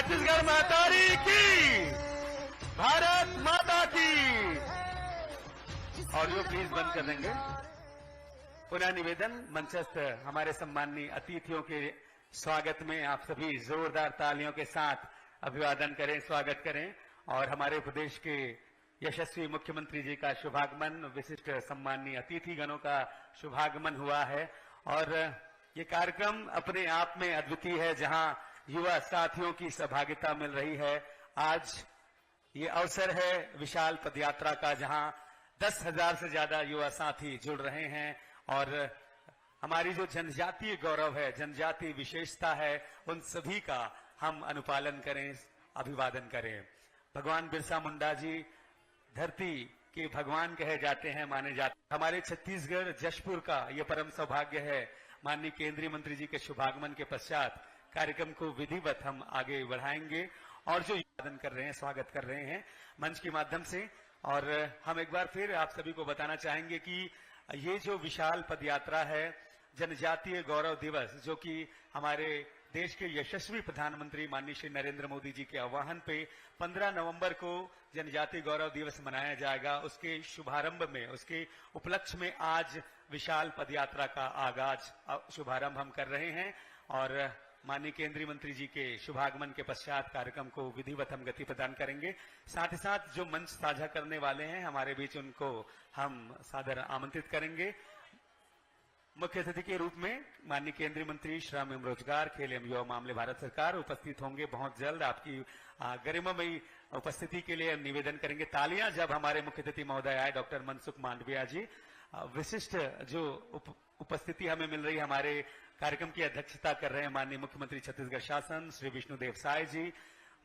छत्तीसगढ़ महतारी की, भारत माता की। ऑडियो प्लीज बंद कर देंगे। पुनः निवेदन, मंचस्थ हमारे सम्माननीय अतिथियों के स्वागत में आप सभी जोरदार तालियों के साथ अभिवादन करें, स्वागत करें। और हमारे प्रदेश के यशस्वी मुख्यमंत्री जी का शुभागमन, विशिष्ट सम्माननीय अतिथि गणों का शुभागमन हुआ है। और ये कार्यक्रम अपने आप में अद्वितीय है, जहां युवा साथियों की सहभागिता मिल रही है। आज ये अवसर है विशाल पदयात्रा का, जहां 10,000 से ज्यादा युवा साथी जुड़ रहे हैं। और हमारी जो जनजातीय गौरव है, जनजातीय विशेषता है, उन सभी का हम अनुपालन करें, अभिवादन करें। भगवान बिरसा मुंडा जी धरती के भगवान कहे जाते हैं, माने जाते हैं। हमारे छत्तीसगढ़ जशपुर का यह परम सौभाग्य है। माननीय केंद्रीय मंत्री जी के शुभागमन के पश्चात कार्यक्रम को विधिवत हम आगे बढ़ाएंगे और जो अभिवादन कर रहे हैं, स्वागत कर रहे हैं मंच के माध्यम से। और हम एक बार फिर आप सभी को बताना चाहेंगे कि ये जो विशाल पदयात्रा है, जनजातीय गौरव दिवस, जो कि हमारे देश के यशस्वी प्रधानमंत्री माननीय श्री नरेंद्र मोदी जी के आह्वान पे 15 नवंबर को जनजातीय गौरव दिवस मनाया जाएगा। उसके शुभारंभ में, उसके उपलक्ष्य में आज विशाल पदयात्रा का आगाज, शुभारंभ हम कर रहे हैं। और माननीय केंद्रीय मंत्री जी के शुभागमन के पश्चात कार्यक्रम को विधिवत हम गति प्रदान करेंगे। साथ ही साथ जो मंच साझा करने वाले हैं हमारे बीच, उनको हम सादर आमंत्रित करेंगे। मुख्य अतिथि के रूप में माननीय केंद्रीय मंत्री श्रम एवं रोजगार, खेल एवं युवा मामले भारत सरकार उपस्थित होंगे बहुत जल्द। आपकी गरिमामयी उपस्थिति के लिए निवेदन करेंगे तालियां जब हमारे मुख्य अतिथि महोदय आए, डॉक्टर मनसुख मांडविया जी। विशिष्ट जो उपस्थिति हमें मिल रही है, हमारे कार्यक्रम की अध्यक्षता कर रहे हैं माननीय मुख्यमंत्री छत्तीसगढ़ शासन श्री विष्णुदेव साय जी।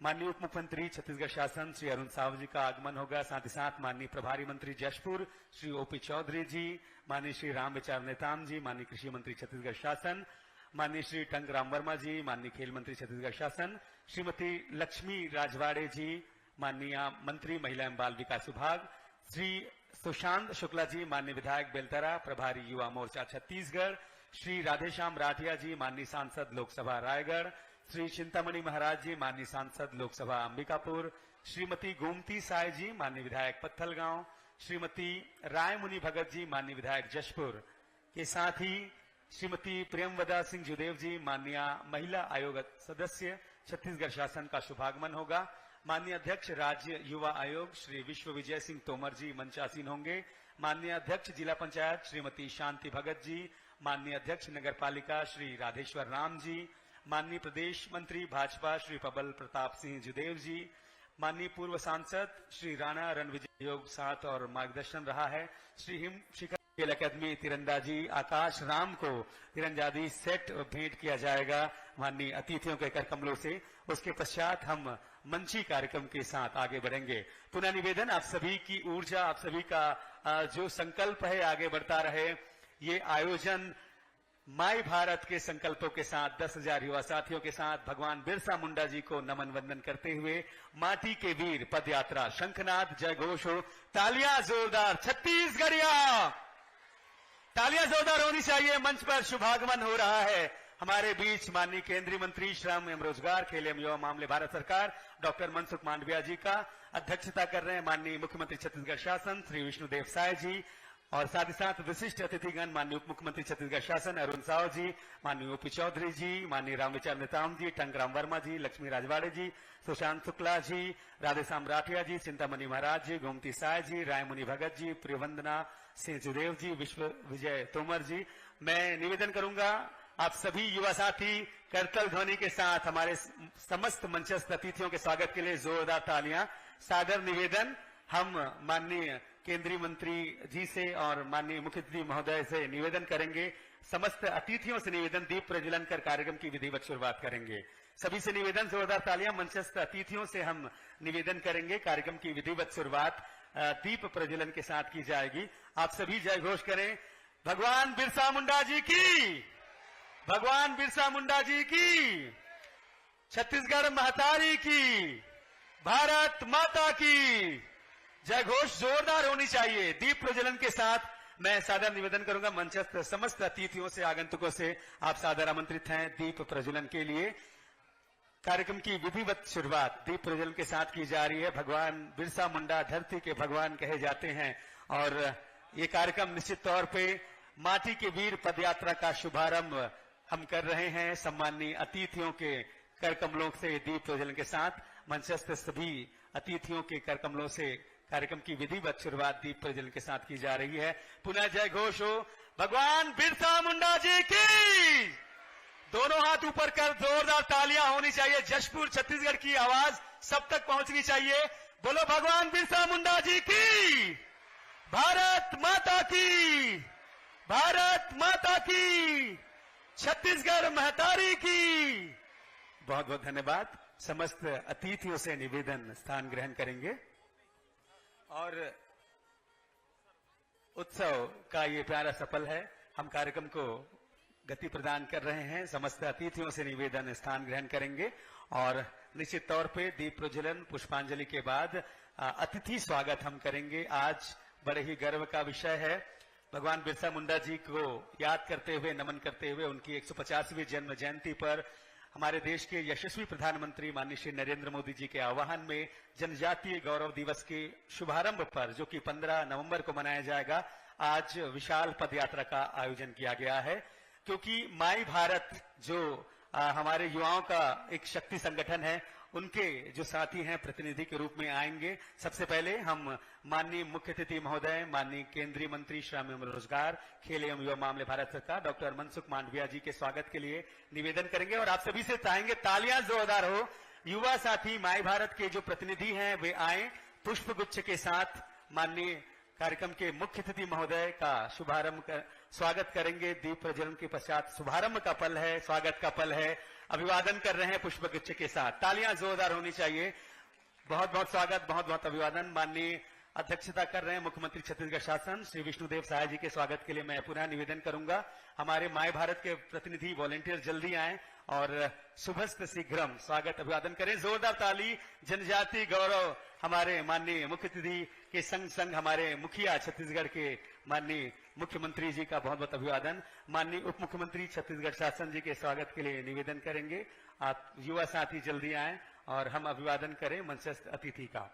माननीय उप मुख्यमंत्री छत्तीसगढ़ शासन श्री अरुण साव जी का आगमन होगा। साथ ही साथ माननीय प्रभारी मंत्री जशपुर श्री ओपी चौधरी जी, माननीय श्री राम विचार नेताम जी, माननीय कृषि मंत्री छत्तीसगढ़ शासन, माननीय श्री टंकराम वर्मा जी, माननीय खेल मंत्री छत्तीसगढ़ शासन, श्रीमती लक्ष्मी राजवाड़े जी, माननीय मंत्री महिला एवं बाल विकास विभाग, श्री सुशांत शुक्ला जी, माननीय विधायक बेलतरा, प्रभारी युवा मोर्चा छत्तीसगढ़, श्री राधेश्याम राठिया जी, माननीय सांसद लोकसभा रायगढ़, श्री चिंतामणि महाराज जी, माननीय सांसद लोकसभा अंबिकापुर, श्रीमती गोमती साय जी, माननीय विधायक पत्थलगांव, श्रीमती रायमुनि भगत जी, माननीय विधायक जशपुर के साथ ही श्रीमती प्रेमवदा सिंह जुदेव जी, माननीय महिला आयोग सदस्य छत्तीसगढ़ शासन का शुभागमन होगा। माननीय अध्यक्ष राज्य युवा आयोग श्री विश्व विजय सिंह तोमर जी मंचासीन होंगे। माननीय अध्यक्ष जिला पंचायत श्रीमती शांति भगत जी, माननीय अध्यक्ष नगर पालिका श्री राधेश्वर राम जी, माननीय प्रदेश मंत्री भाजपा श्री पबल प्रताप सिंह जुदेव जी, माननीय पूर्व सांसद श्री राणा रणविजय योग साथ और मार्गदर्शन रहा है। श्री हिम शिखर खेल अकादमी तीरंदाजी आकाश राम को तीरंदाजी सेट भेंट किया जाएगा माननीय अतिथियों के कर कमलों से। उसके पश्चात हम मंची कार्यक्रम के साथ आगे बढ़ेंगे। पुनः निवेदन, आप सभी की ऊर्जा, आप सभी का जो संकल्प है आगे बढ़ता रहे। ये आयोजन माई भारत के संकल्पों के साथ 10,000 युवा साथियों के साथ भगवान बिरसा मुंडा जी को नमन वंदन करते हुए माटी के वीर पदयात्रा, शंखनाद जय घोष हो। तालियां जोरदार छत्तीसगढ़िया, तालियां जोरदार होनी चाहिए। मंच पर शुभागमन हो रहा है हमारे बीच माननीय केंद्रीय मंत्री श्रम एवं रोजगार, खेल एवं युवा मामले भारत सरकार डॉक्टर मनसुख मांडविया जी का अध्यक्षता कर रहे हैं माननीय मुख्यमंत्री छत्तीसगढ़ शासन श्री विष्णुदेव साय जी। और साथ ही साथ विशिष्ट अतिथिगण माननीय उप मुख्यमंत्री छत्तीसगढ़ शासन अरुण साव जी, माननीय ओपी चौधरी जी, माननीय राम विचार नेताम जी, टंकराम वर्मा जी, लक्ष्मी राजवाड़े जी, सुशांत शुक्ला जी, राधेश्याम राठिया जी, चिंतामणि महाराज जी, गोमती साय जी, रायमुनि भगत जी, प्रियवंदना सिंह जुदेव जी, विश्व विजय तोमर जी। मैं निवेदन करूंगा आप सभी युवा साथी करतल ध्वनि के साथ हमारे समस्त मंचस्थ अतिथियों के स्वागत के लिए जोरदार तालियां। सादर निवेदन, हम माननीय केंद्रीय मंत्री जी से और माननीय मुख्य अतिथि महोदय से निवेदन करेंगे, समस्त अतिथियों से निवेदन, दीप प्रज्वलन कर कार्यक्रम की विधिवत शुरुआत करेंगे। सभी से निवेदन, जोरदार तालियां। मंचस्थ अतिथियों से हम निवेदन करेंगे, कार्यक्रम की विधिवत शुरुआत दीप प्रज्वलन के साथ की जाएगी। आप सभी जय घोष करें, भगवान बिरसा मुंडा जी की, भगवान बिरसा मुंडा जी की, छत्तीसगढ़ महतारी की, भारत माता की जय घोष जोरदार होनी चाहिए। दीप प्रज्वलन के साथ मैं सादर निवेदन करूंगा मंचस्थ समस्त अतिथियों से, आगंतुकों से, आप सादर आमंत्रित हैं दीप प्रज्वलन के लिए। कार्यक्रम की विधिवत शुरुआत दीप प्रज्वलन के साथ की जा रही है। भगवान बिरसा मुंडा धरती के भगवान कहे जाते हैं और ये कार्यक्रम निश्चित तौर पे माटी के वीर पदयात्रा का शुभारंभ हम कर रहे हैं। सम्माननीय अतिथियों के कर कमलों से दीप प्रज्वलन के साथ मंचस्थ सभी अतिथियों के कर कमलों से कार्यक्रम की विधिवत शुरुआत दीप प्रज्वलन के साथ की जा रही है। पुनः जय घोष हो भगवान बिरसा मुंडा जी की। दोनों हाथ ऊपर कर जोरदार तालियां होनी चाहिए। जशपुर छत्तीसगढ़ की आवाज सब तक पहुंचनी चाहिए। बोलो भगवान बिरसा मुंडा जी की। भारत माता की, भारत माता की, छत्तीसगढ़ महतारी की। बहुत बहुत धन्यवाद। समस्त अतिथियों से निवेदन स्थान ग्रहण करेंगे और उत्सव का ये प्यारा सफल है। हम कार्यक्रम को गति प्रदान कर रहे हैं। समस्त अतिथियों से निवेदन स्थान ग्रहण करेंगे और निश्चित तौर पे दीप प्रज्वलन पुष्पांजलि के बाद अतिथि स्वागत हम करेंगे। आज बड़े ही गर्व का विषय है। भगवान बिरसा मुंडा जी को याद करते हुए, नमन करते हुए उनकी 150वीं जन्म जयंती पर हमारे देश के यशस्वी प्रधानमंत्री माननीय श्री नरेंद्र मोदी जी के आह्वान में जनजातीय गौरव दिवस के शुभारंभ पर, जो कि 15 नवंबर को मनाया जाएगा, आज विशाल पदयात्रा का आयोजन किया गया है। क्योंकि माई भारत जो हमारे युवाओं का एक शक्ति संगठन है, उनके जो साथी हैं प्रतिनिधि के रूप में आएंगे। सबसे पहले हम माननीय मुख्य अतिथि महोदय, माननीय केंद्रीय मंत्री श्रम एवं रोजगार, खेल एवं युवा मामले भारत सरकार डॉक्टर मनसुख मांडविया जी के स्वागत के लिए निवेदन करेंगे और आप सभी से चाहेंगे तालियां जोरदार हो। युवा साथी माई भारत के जो प्रतिनिधि हैं वे आए पुष्प गुच्छ के साथ। माननीय कार्यक्रम के मुख्य अतिथि महोदय का स्वागत करेंगे। दीप प्रज्वलन के पश्चात शुभारंभ का पल है, स्वागत का पल है। अभिवादन कर रहे हैं पुष्प गुच्छ के साथ। तालियां जोरदार होनी चाहिए। बहुत बहुत स्वागत, बहुत बहुत अभिवादन। माननीय अध्यक्षता कर रहे हैं मुख्यमंत्री छत्तीसगढ़ शासन श्री विष्णुदेव साय जी के स्वागत के लिए मैं पुनः निवेदन करूंगा हमारे माय भारत के प्रतिनिधि वॉलंटियर जल्दी आए और शुभस्त शीघ्रम स्वागत अभिवादन करें। जोरदार ताली। जनजाति गौरव हमारे माननीय मुख्य अतिथि के संग संग हमारे मुखिया छत्तीसगढ़ के माननीय मुख्यमंत्री जी का बहुत बहुत अभिवादन। माननीय उप मुख्यमंत्री छत्तीसगढ़ शासन जी के स्वागत के लिए निवेदन करेंगे। आप युवा साथी जल्दी आए और हम अभिवादन करें मंचस्थ अतिथि का।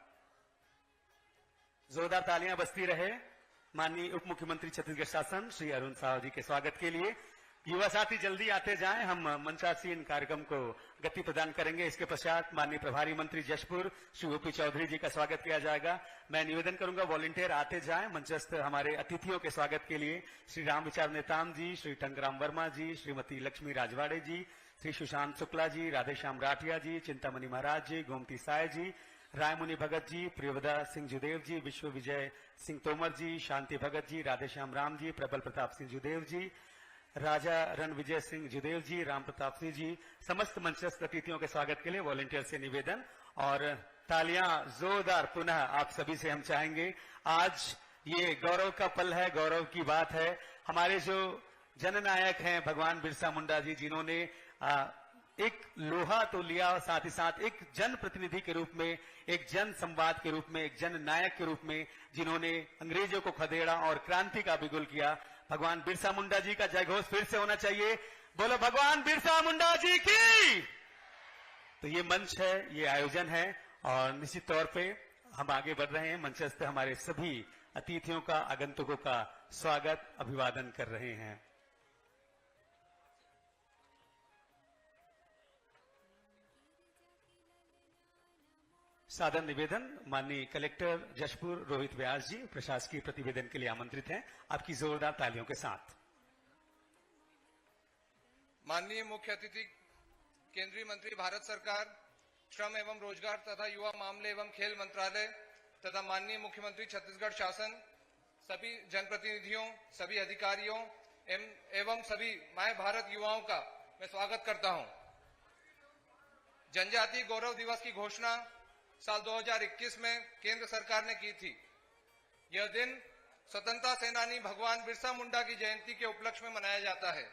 जोरदार तालियां बजती रहे। माननीय उप मुख्यमंत्री छत्तीसगढ़ शासन श्री अरुण साहू जी के स्वागत के लिए युवा साथी जल्दी आते जाएं। हम मंचासीन कार्यक्रम को गति प्रदान करेंगे। इसके पश्चात माननीय प्रभारी मंत्री जशपुर श्री ओपी चौधरी जी का स्वागत किया जाएगा। मैं निवेदन करूंगा वॉलंटियर आते जाएं मंचस्थ हमारे अतिथियों के स्वागत के लिए। श्री राम विचार नेताम जी, श्री टंगराम वर्मा जी, श्रीमती लक्ष्मी राजवाड़े जी, श्री सुशांत शुक्ला जी, राधेश्याम राठिया जी, चिंतामणि महाराज जी, गोमती साय जी, रायमुनि भगत जी, प्रियवदा सिंह जुदेव जी, विश्व विजय सिंह तोमर जी, शांति भगत जी, राधेश्याम राम जी, प्रबल प्रताप सिंह जुदेव जी, राजा रणविजय सिंह जुदेव जी, राम प्रताप सिंह जी, समस्त मंचस्थ अतिथियों के स्वागत के लिए वॉलंटियर से निवेदन और तालियां जोरदार पुनः आप सभी से हम चाहेंगे। आज ये गौरव का पल है, गौरव की बात है। हमारे जो जननायक हैं भगवान बिरसा मुंडा जी, जिन्होंने एक लोहा तो लिया और साथ ही साथ एक जन प्रतिनिधि के रूप में, एक जन संवाद के रूप में, एक जन नायक के रूप में जिन्होंने अंग्रेजों को खदेड़ा और क्रांति का बिगुल किया। भगवान बिरसा मुंडा जी का जय घोष फिर से होना चाहिए। बोलो भगवान बिरसा मुंडा जी की। तो ये मंच है, ये आयोजन है और निश्चित तौर पे हम आगे बढ़ रहे हैं। मंचस्थ हमारे सभी अतिथियों का, आगंतुकों का स्वागत अभिवादन कर रहे हैं। सादर निवेदन माननीय कलेक्टर जशपुर रोहित व्यास जी प्रशासकीय प्रतिवेदन के लिए आमंत्रित हैं। आपकी जोरदार तालियों के साथ। माननीय मुख्य अतिथि केंद्रीय मंत्री भारत सरकार श्रम एवं रोजगार तथा युवा मामले एवं खेल मंत्रालय तथा माननीय मुख्यमंत्री छत्तीसगढ़ शासन, सभी जनप्रतिनिधियों, सभी अधिकारियों एवं सभी माय भारत युवाओं का मैं स्वागत करता हूं। जनजातीय गौरव दिवस की घोषणा साल 2021 में केंद्र सरकार ने की थी। यह दिन स्वतंत्रता सेनानी भगवान बिरसा मुंडा की जयंती के उपलक्ष्य में मनाया जाता है।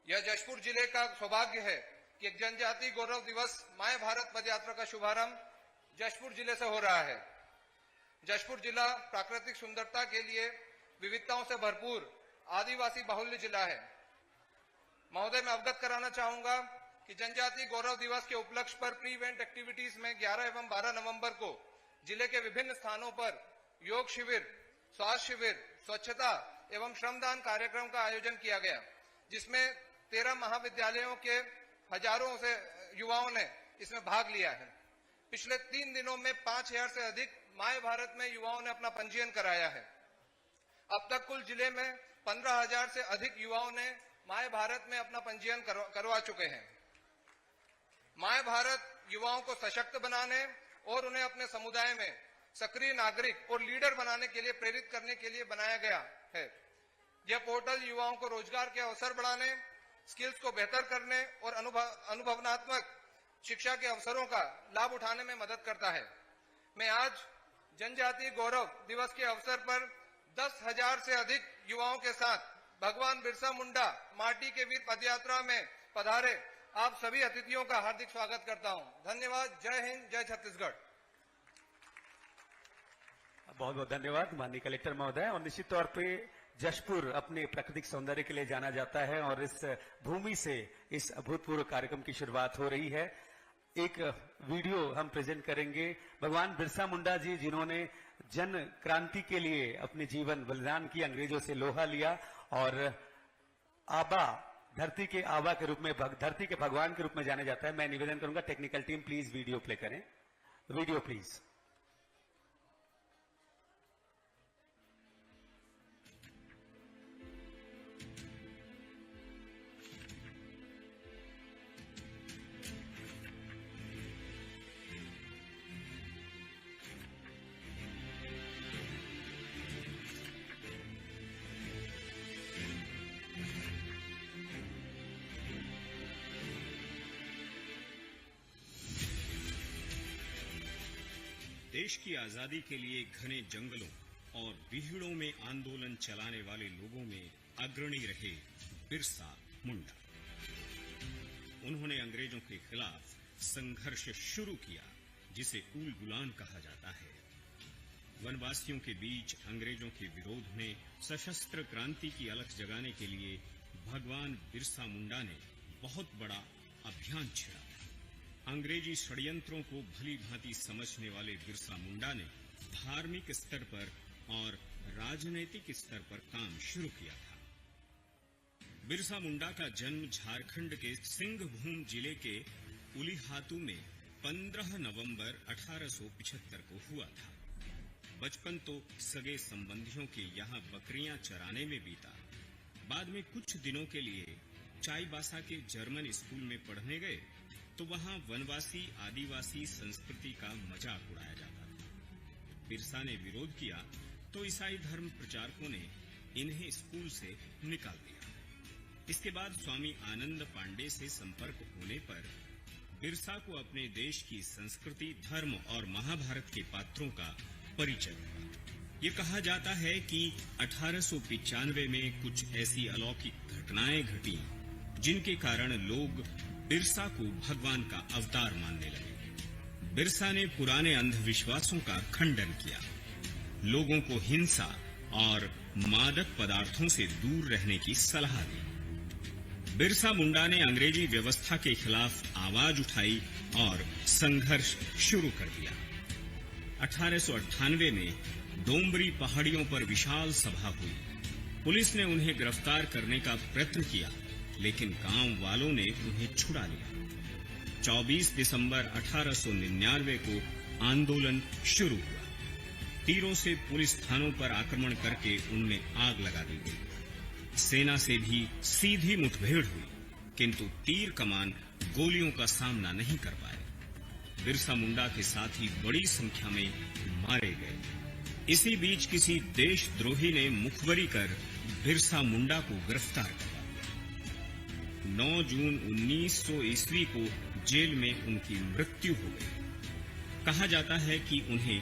यह जशपुर जिले का सौभाग्य है कि एक जनजातीय गौरव दिवस माय भारत पदयात्रा का शुभारंभ जशपुर जिले से हो रहा है। जशपुर जिला प्राकृतिक सुंदरता के लिए विविधताओं से भरपूर आदिवासी बाहुल्य जिला है। महोदय, मैं अवगत कराना चाहूंगा कि जनजातीय गौरव दिवस के उपलक्ष्य पर प्री इवेंट एक्टिविटीज में 11 एवं 12 नवंबर को जिले के विभिन्न स्थानों पर योग शिविर, स्वास्थ्य शिविर, स्वच्छता एवं श्रमदान कार्यक्रम का आयोजन किया गया, जिसमें 13 महाविद्यालयों के हजारों से युवाओं ने इसमें भाग लिया है। पिछले 3 दिनों में 5000 से अधिक माय भारत में युवाओं ने अपना पंजीयन कराया है। अब तक कुल जिले में 15,000 से अधिक युवाओं ने माय भारत में अपना पंजीयन करवा चुके हैं। माय भारत युवाओं को सशक्त बनाने और उन्हें अपने समुदाय में सक्रिय नागरिक और लीडर बनाने के लिए प्रेरित करने के लिए बनाया गया है। यह पोर्टल युवाओं को रोजगार के अवसर बढ़ाने, स्किल्स को बेहतर करने और अनुभवनात्मक शिक्षा के अवसरों का लाभ उठाने में मदद करता है। मैं आज जनजातीय गौरव दिवस के अवसर पर 10,000 से अधिक युवाओं के साथ भगवान बिरसा मुंडा माटी के वीर पदयात्रा में पधारे आप सभी अतिथियों का हार्दिक स्वागत करता हूं। धन्यवाद। जय हिंद, जय छत्तीसगढ़। बहुत बहुत धन्यवाद माननीय कलेक्टर महोदय। और निश्चित तौर पे जशपुर अपने प्राकृतिक सौंदर्य के लिए जाना जाता है और इस भूमि से इस अभूतपूर्व कार्यक्रम की शुरुआत हो रही है। एक वीडियो हम प्रेजेंट करेंगे। भगवान बिरसा मुंडा जी, जिन्होंने जन क्रांति के लिए अपने जीवन बलिदान किया, अंग्रेजों से लोहा लिया और आबा, धरती के आबा के रूप में, धरती के भगवान के रूप में जाने जाता है। मैं निवेदन करूंगा technical team please video play करें। Video please. देश की आजादी के लिए घने जंगलों और बीहड़ों में आंदोलन चलाने वाले लोगों में अग्रणी रहे बिरसा मुंडा। उन्होंने अंग्रेजों के खिलाफ संघर्ष शुरू किया, जिसे ऊल गुलान कहा जाता है। वनवासियों के बीच अंग्रेजों के विरोध में सशस्त्र क्रांति की अलख जगाने के लिए भगवान बिरसा मुंडा ने बहुत बड़ा अभियान छेड़ा। अंग्रेजी षड्यंत्रों को भली भांति समझने वाले बिरसा मुंडा ने धार्मिक स्तर पर और राजनीतिक स्तर पर काम शुरू किया था। बिरसा मुंडा का जन्म झारखंड के सिंहभूम जिले के उलीहातू में 15 नवंबर 1875 को हुआ था। बचपन तो सगे संबंधियों के यहाँ बकरियां चराने में बीता। बाद में कुछ दिनों के लिए चाईबासा के जर्मन स्कूल में पढ़ने गए तो वहां वनवासी आदिवासी संस्कृति का मजाक उड़ाया जाता था। बिरसा ने विरोध किया तो ईसाई धर्म प्रचारकों ने इन्हें स्कूल से निकाल दिया। इसके बाद स्वामी आनंद पांडे से संपर्क होने पर बिरसा को अपने देश की संस्कृति, धर्म और महाभारत के पात्रों का परिचय हुआ। ये कहा जाता है कि 1895 में कुछ ऐसी अलौकिक घटनाएं घटी जिनके कारण लोग बिरसा को भगवान का अवतार मानने लगे। बिरसा ने पुराने अंधविश्वासों का खंडन किया, लोगों को हिंसा और मादक पदार्थों से दूर रहने की सलाह दी। बिरसा मुंडा ने अंग्रेजी व्यवस्था के खिलाफ आवाज उठाई और संघर्ष शुरू कर दिया। 1898 में डोंबरी पहाड़ियों पर विशाल सभा हुई। पुलिस ने उन्हें गिरफ्तार करने का प्रयत्न किया, लेकिन गांव वालों ने उन्हें छुड़ा लिया। 24 दिसंबर 1899 को आंदोलन शुरू हुआ। तीरों से पुलिस थानों पर आक्रमण करके उनमें आग लगा दी गई। सेना से भी सीधी मुठभेड़ हुई, किंतु तीर कमान गोलियों का सामना नहीं कर पाए। बिरसा मुंडा के साथी बड़ी संख्या में मारे गए। इसी बीच किसी देशद्रोही ने मुखबरी कर बिरसा मुंडा को गिरफ्तार किया। 9 जून 1900 ईस्वी को जेल में उनकी मृत्यु हो गई। कहा जाता है कि उन्हें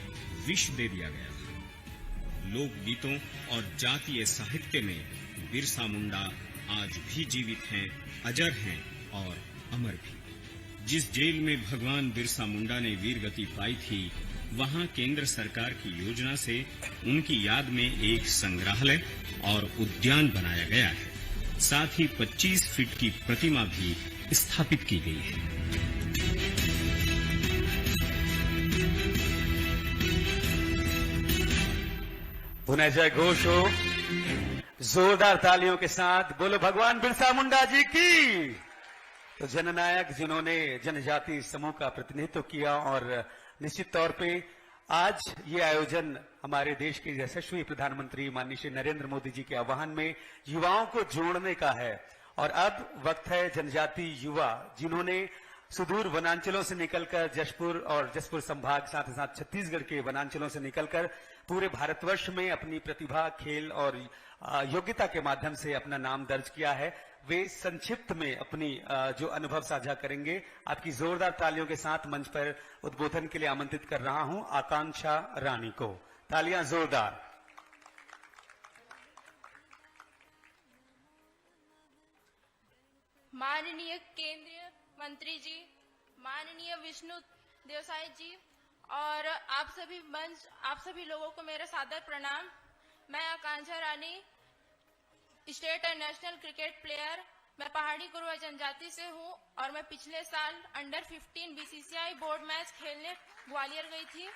विष दे दिया गया था। लोकगीतों और जातीय साहित्य में बिरसा मुंडा आज भी जीवित हैं, अजर हैं और अमर भी। जिस जेल में भगवान बिरसा मुंडा ने वीरगति पाई थी, वहां केंद्र सरकार की योजना से उनकी याद में एक संग्रहालय और उद्यान बनाया गया है। साथ ही 25 फीट की प्रतिमा भी स्थापित की गई है। पुनः जय घोष हो, जोरदार तालियों के साथ बोलो भगवान बिरसा मुंडा जी की। तो जननायक जिन्होंने जनजाति समूह का प्रतिनिधित्व किया, और निश्चित तौर पे आज ये आयोजन हमारे देश के यशस्वी प्रधानमंत्री माननीय श्री नरेंद्र मोदी जी के आह्वान में युवाओं को जोड़ने का है। और अब वक्त है जनजाति युवा जिन्होंने सुदूर वनांचलों से निकलकर जशपुर और जसपुर संभाग, साथ ही साथ छत्तीसगढ़ के वनांचलों से निकलकर पूरे भारतवर्ष में अपनी प्रतिभा, खेल और योग्यता के माध्यम से अपना नाम दर्ज किया है। वे संक्षिप्त में अपनी जो अनुभव साझा करेंगे। आपकी जोरदार तालियों के साथ मंच पर उद्बोधन के लिए आमंत्रित कर रहा हूं आकांक्षा रानी को। तालियां जोरदार। माननीय केंद्रीय मंत्री जी, माननीय विष्णु देवसाई जी और आप सभी लोगों को मेरा सादर प्रणाम। मैं Akanksha Rani, state and national cricket player. मैं पहाड़ी गुरुआ जनजाति से हूं और मैं पिछले साल अंडर 15 बीसीसीआई बोर्ड मैच खेलने ग्वालियर गई थी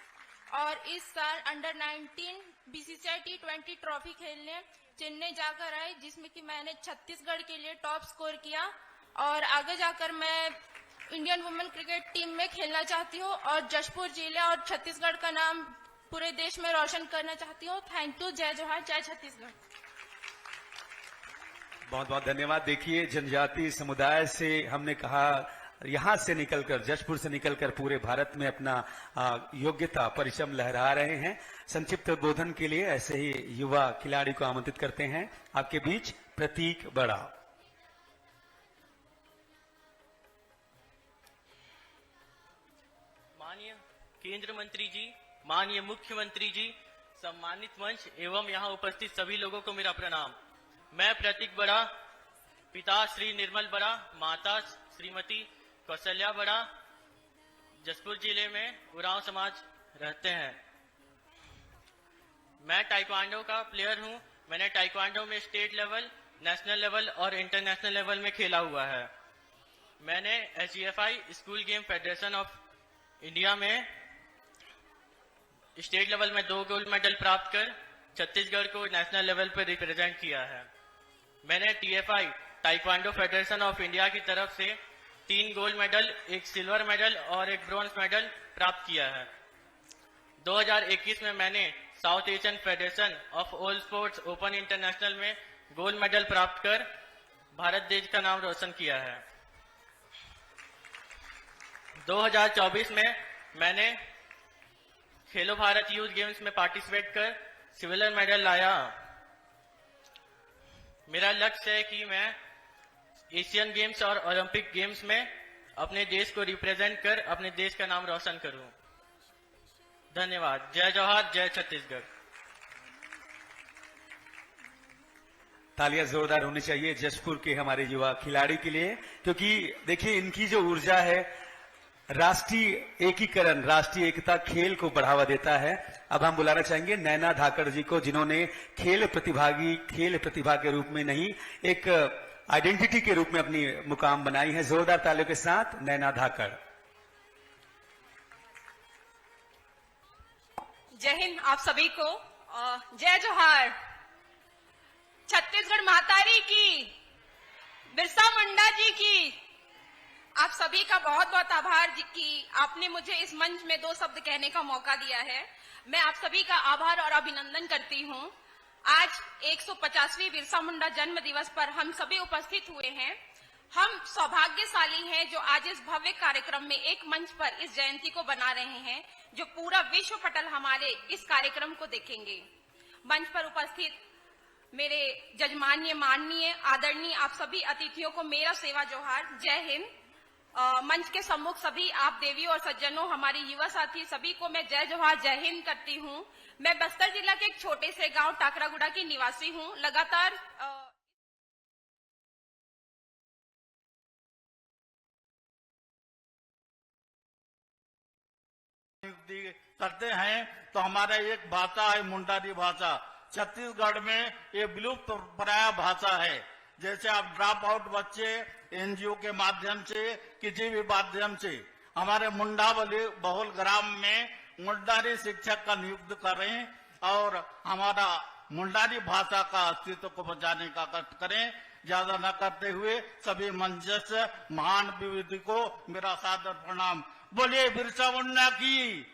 और इस साल अंडर 19 बीसीसीआई T20 ट्रॉफी खेलने चेन्नई जाकर आई, जिसमें कि मैंने छत्तीसगढ़ के लिए टॉप स्कोर किया और आगे जाकर मैं इंडियन वुमेन क्रिकेट टीम में खेलना चाहती हूँ और जशपुर जिले और छत्तीसगढ़ का नाम पूरे देश में रोशन करना चाहती हूँ। Thank you. जय जोहार, जय छत्तीसगढ़। बहुत बहुत धन्यवाद। देखिए, जनजाति समुदाय से हमने कहा यहां से निकलकर, जशपुर से निकलकर पूरे भारत में अपना योग्यता परिश्रम लहरा रहे हैं। संक्षिप्त उद्बोधन के लिए ऐसे ही युवा खिलाड़ी को आमंत्रित करते हैं। आपके बीच प्रतीक बड़ा। माननीय केंद्र मंत्री जी, माननीय मुख्यमंत्री जी, सम्मानित मंच एवं यहाँ उपस्थित सभी लोगों को मेरा प्रणाम। मैं प्रतीक बड़ा, पिता श्री निर्मल बड़ा, माता श्रीमती कौशल्या बड़ा, जसपुर जिले में उरांव समाज रहते हैं। मैं टाइक्वांडो का प्लेयर हूं। मैंने टाइक्वांडो में स्टेट लेवल, नेशनल लेवल और इंटरनेशनल लेवल में खेला हुआ है। मैंने SGFI school game federation of India में स्टेट लेवल में 2 गोल्ड मेडल प्राप्त कर छत्तीसगढ़ को नेशनल लेवल पर रिप्रेजेंट किया है। मैंने TFI taekwondo federation of India की तरफ से 3 गोल्ड मेडल, 1 सिल्वर मेडल और 1 ब्रॉन्ज मेडल प्राप्त किया है। 2021 में मैंने south Asian federation of all sports open international में गोल्ड मेडल प्राप्त कर भारत देश का नाम रोशन किया है। 2024 में मैंने खेलो भारत यूथ गेम्स में पार्टिसिपेट कर सिल्वर मेडल लाया। मेरा लक्ष्य है कि मैं एशियन गेम्स और ओलंपिक गेम्स में अपने देश को रिप्रेजेंट कर अपने देश का नाम रोशन करूं। धन्यवाद। जय जोहार, जय छत्तीसगढ़। तालियां जोरदार होनी चाहिए जशपुर के हमारे युवा खिलाड़ी के लिए, क्योंकि देखिए इनकी जो ऊर्जा है राष्ट्रीय एकीकरण, राष्ट्रीय एकता, खेल को बढ़ावा देता है। अब हम बुलाना चाहेंगे नैना धाकड़ जी को, जिन्होंने खेल प्रतिभा के रूप में नहीं, एक आइडेंटिटी के रूप में अपनी मुकाम बनाई है। जोरदार तालियों के साथ नैना धाकड़। जय हिंद आप सभी को। जय जोहार। छत्तीसगढ़ महातारी की, बिरसा मुंडा जी की। आप सभी का बहुत बहुत आभार जी कि आपने मुझे इस मंच में 2 शब्द कहने का मौका दिया है। मैं आप सभी का आभार और अभिनंदन करती हूं। आज 150वीं बिरसा मुंडा जन्म दिवस पर हम सभी उपस्थित हुए हैं। हम सौभाग्यशाली हैं जो आज इस भव्य कार्यक्रम में एक मंच पर इस जयंती को बना रहे हैं, जो पूरा विश्व पटल हमारे इस कार्यक्रम को देखेंगे। मंच पर उपस्थित मेरे जजमान्य, माननीय, आदरणीय आप सभी अतिथियों को मेरा सेवा जोहार। जय हिंद। मंच के सम्मुख सभी आप देवी और सज्जनों, हमारे युवा साथी सभी को मैं जय जोहार, जय हिंद करती हूँ। मैं बस्तर जिला के एक छोटे से गांव टाकरागुड़ा की निवासी हूँ। लगातार करते हैं तो हमारा एक भाषा है मुंडारी भाषा। छत्तीसगढ़ में ये विलुप्त प्राय भाषा है। जैसे आप ड्रॉप आउट बच्चे एनजीओ के माध्यम से किसी भी माध्यम से हमारे मुंडा बहुल ग्राम में मुंडारी शिक्षक का नियुक्त करें और हमारा मुंडारी भाषा का अस्तित्व को बचाने का कष्ट करें। ज्यादा न करते हुए सभी मंचस्थ महान विभूति को मेरा सादर प्रणाम। बोलिए बिरसा मुंडा की।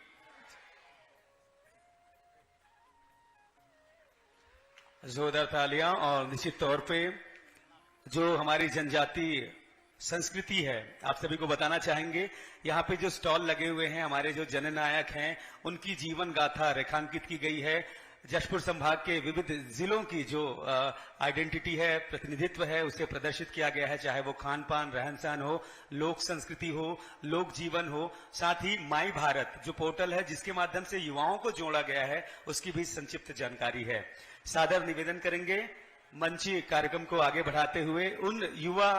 जोरदार तालियां। और निश्चित तौर पे जो हमारी जनजातीय संस्कृति है, आप सभी को बताना चाहेंगे, यहाँ पे जो स्टॉल लगे हुए हैं हमारे जो जननायक हैं उनकी जीवन गाथा रेखांकित की गई है। जशपुर संभाग के विविध जिलों की जो आइडेंटिटी है, प्रतिनिधित्व है, उसे प्रदर्शित किया गया है, चाहे वो खान पान, रहन सहन हो, लोक संस्कृति हो, लोक जीवन हो। साथ ही माई भारत जो पोर्टल है जिसके माध्यम से युवाओं को जोड़ा गया है, उसकी भी संक्षिप्त जानकारी है। सादर निवेदन करेंगे मंची कार्यक्रम को आगे बढ़ाते हुए उन युवा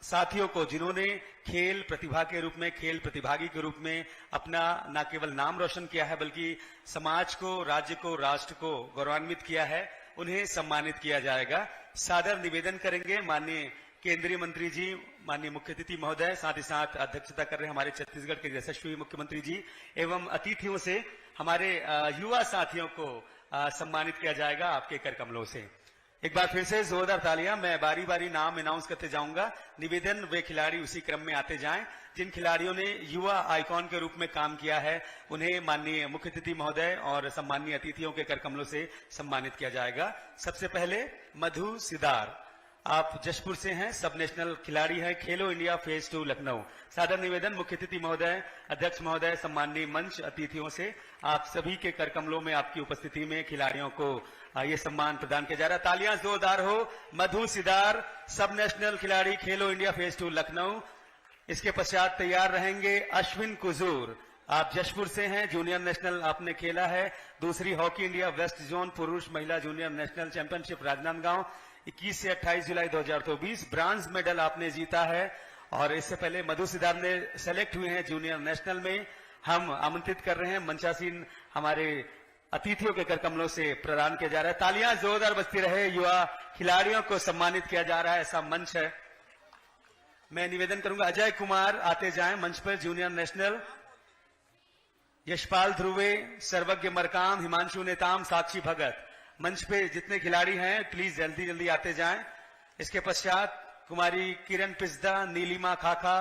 साथियों को जिन्होंने खेल प्रतिभा के रूप में, खेल प्रतिभागी के रूप में अपना न केवल नाम रोशन किया है बल्कि समाज को, राज्य को, राष्ट्र को गौरवान्वित किया है, उन्हें सम्मानित किया जाएगा। सादर निवेदन करेंगे माननीय केंद्रीय मंत्री जी, माननीय मुख्य अतिथि महोदय, साथ ही साथ अध्यक्षता कर रहे हमारे छत्तीसगढ़ के यशस्वी मुख्यमंत्री जी एवं अतिथियों से हमारे युवा साथियों को सम्मानित किया जाएगा आपके कर कमलों से। एक बार फिर से जोरदार तालियां। मैं बारी बारी नाम अनाउंस करते जाऊंगा, निवेदन वे खिलाड़ी उसी क्रम में आते जाएं। जिन खिलाड़ियों ने युवा आइकॉन के रूप में काम किया है उन्हें माननीय मुख्य अतिथि महोदय और सम्मानीय अतिथियों के कर कमलों से सम्मानित किया जाएगा। सबसे पहले मधु सिदार, आप जशपुर से हैं, सब नेशनल खिलाड़ी हैं, खेलो इंडिया फेज 2 लखनऊ। सादर निवेदन मुख्य अतिथि महोदय, अध्यक्ष महोदय, सम्माननीय मंच अतिथियों से आप सभी के कर कमलों में आपकी उपस्थिति में खिलाड़ियों को ये सम्मान प्रदान किया जा रहा है। तालियां जोरदार हो। मधु सिदार, सब नेशनल खिलाड़ी, खेलो इंडिया फेज 2 लखनऊ। इसके पश्चात तैयार रहेंगे अश्विन कुजूर, आप जशपुर से हैं, जूनियर नेशनल आपने खेला है। दूसरी हॉकी इंडिया वेस्ट जोन पुरुष महिला जूनियर नेशनल चैंपियनशिप राजनांदगांव 21 से 28 जुलाई 2024 ब्रांज मेडल आपने जीता है। और इससे पहले मधु सिदार ने सेलेक्ट हुए हैं जूनियर नेशनल में। हम आमंत्रित कर रहे हैं मंचासीन हमारे अतिथियों के कर कमलों से प्रदान किया जा रहा है। तालियां जोरदार बजती रहे। युवा खिलाड़ियों को सम्मानित किया जा रहा है, ऐसा मंच है। मैं निवेदन करूंगा अजय कुमार आते जाएं मंच पर, जूनियर नेशनल। यशपाल ध्रुवे, सर्वज्ञ मरकाम, हिमांशु नेताम, साक्षी भगत, मंच पे जितने खिलाड़ी हैं प्लीज जल्दी जल्दी आते जाएं। इसके पश्चात कुमारी किरण पिस्दा, नीलिमा खाखा,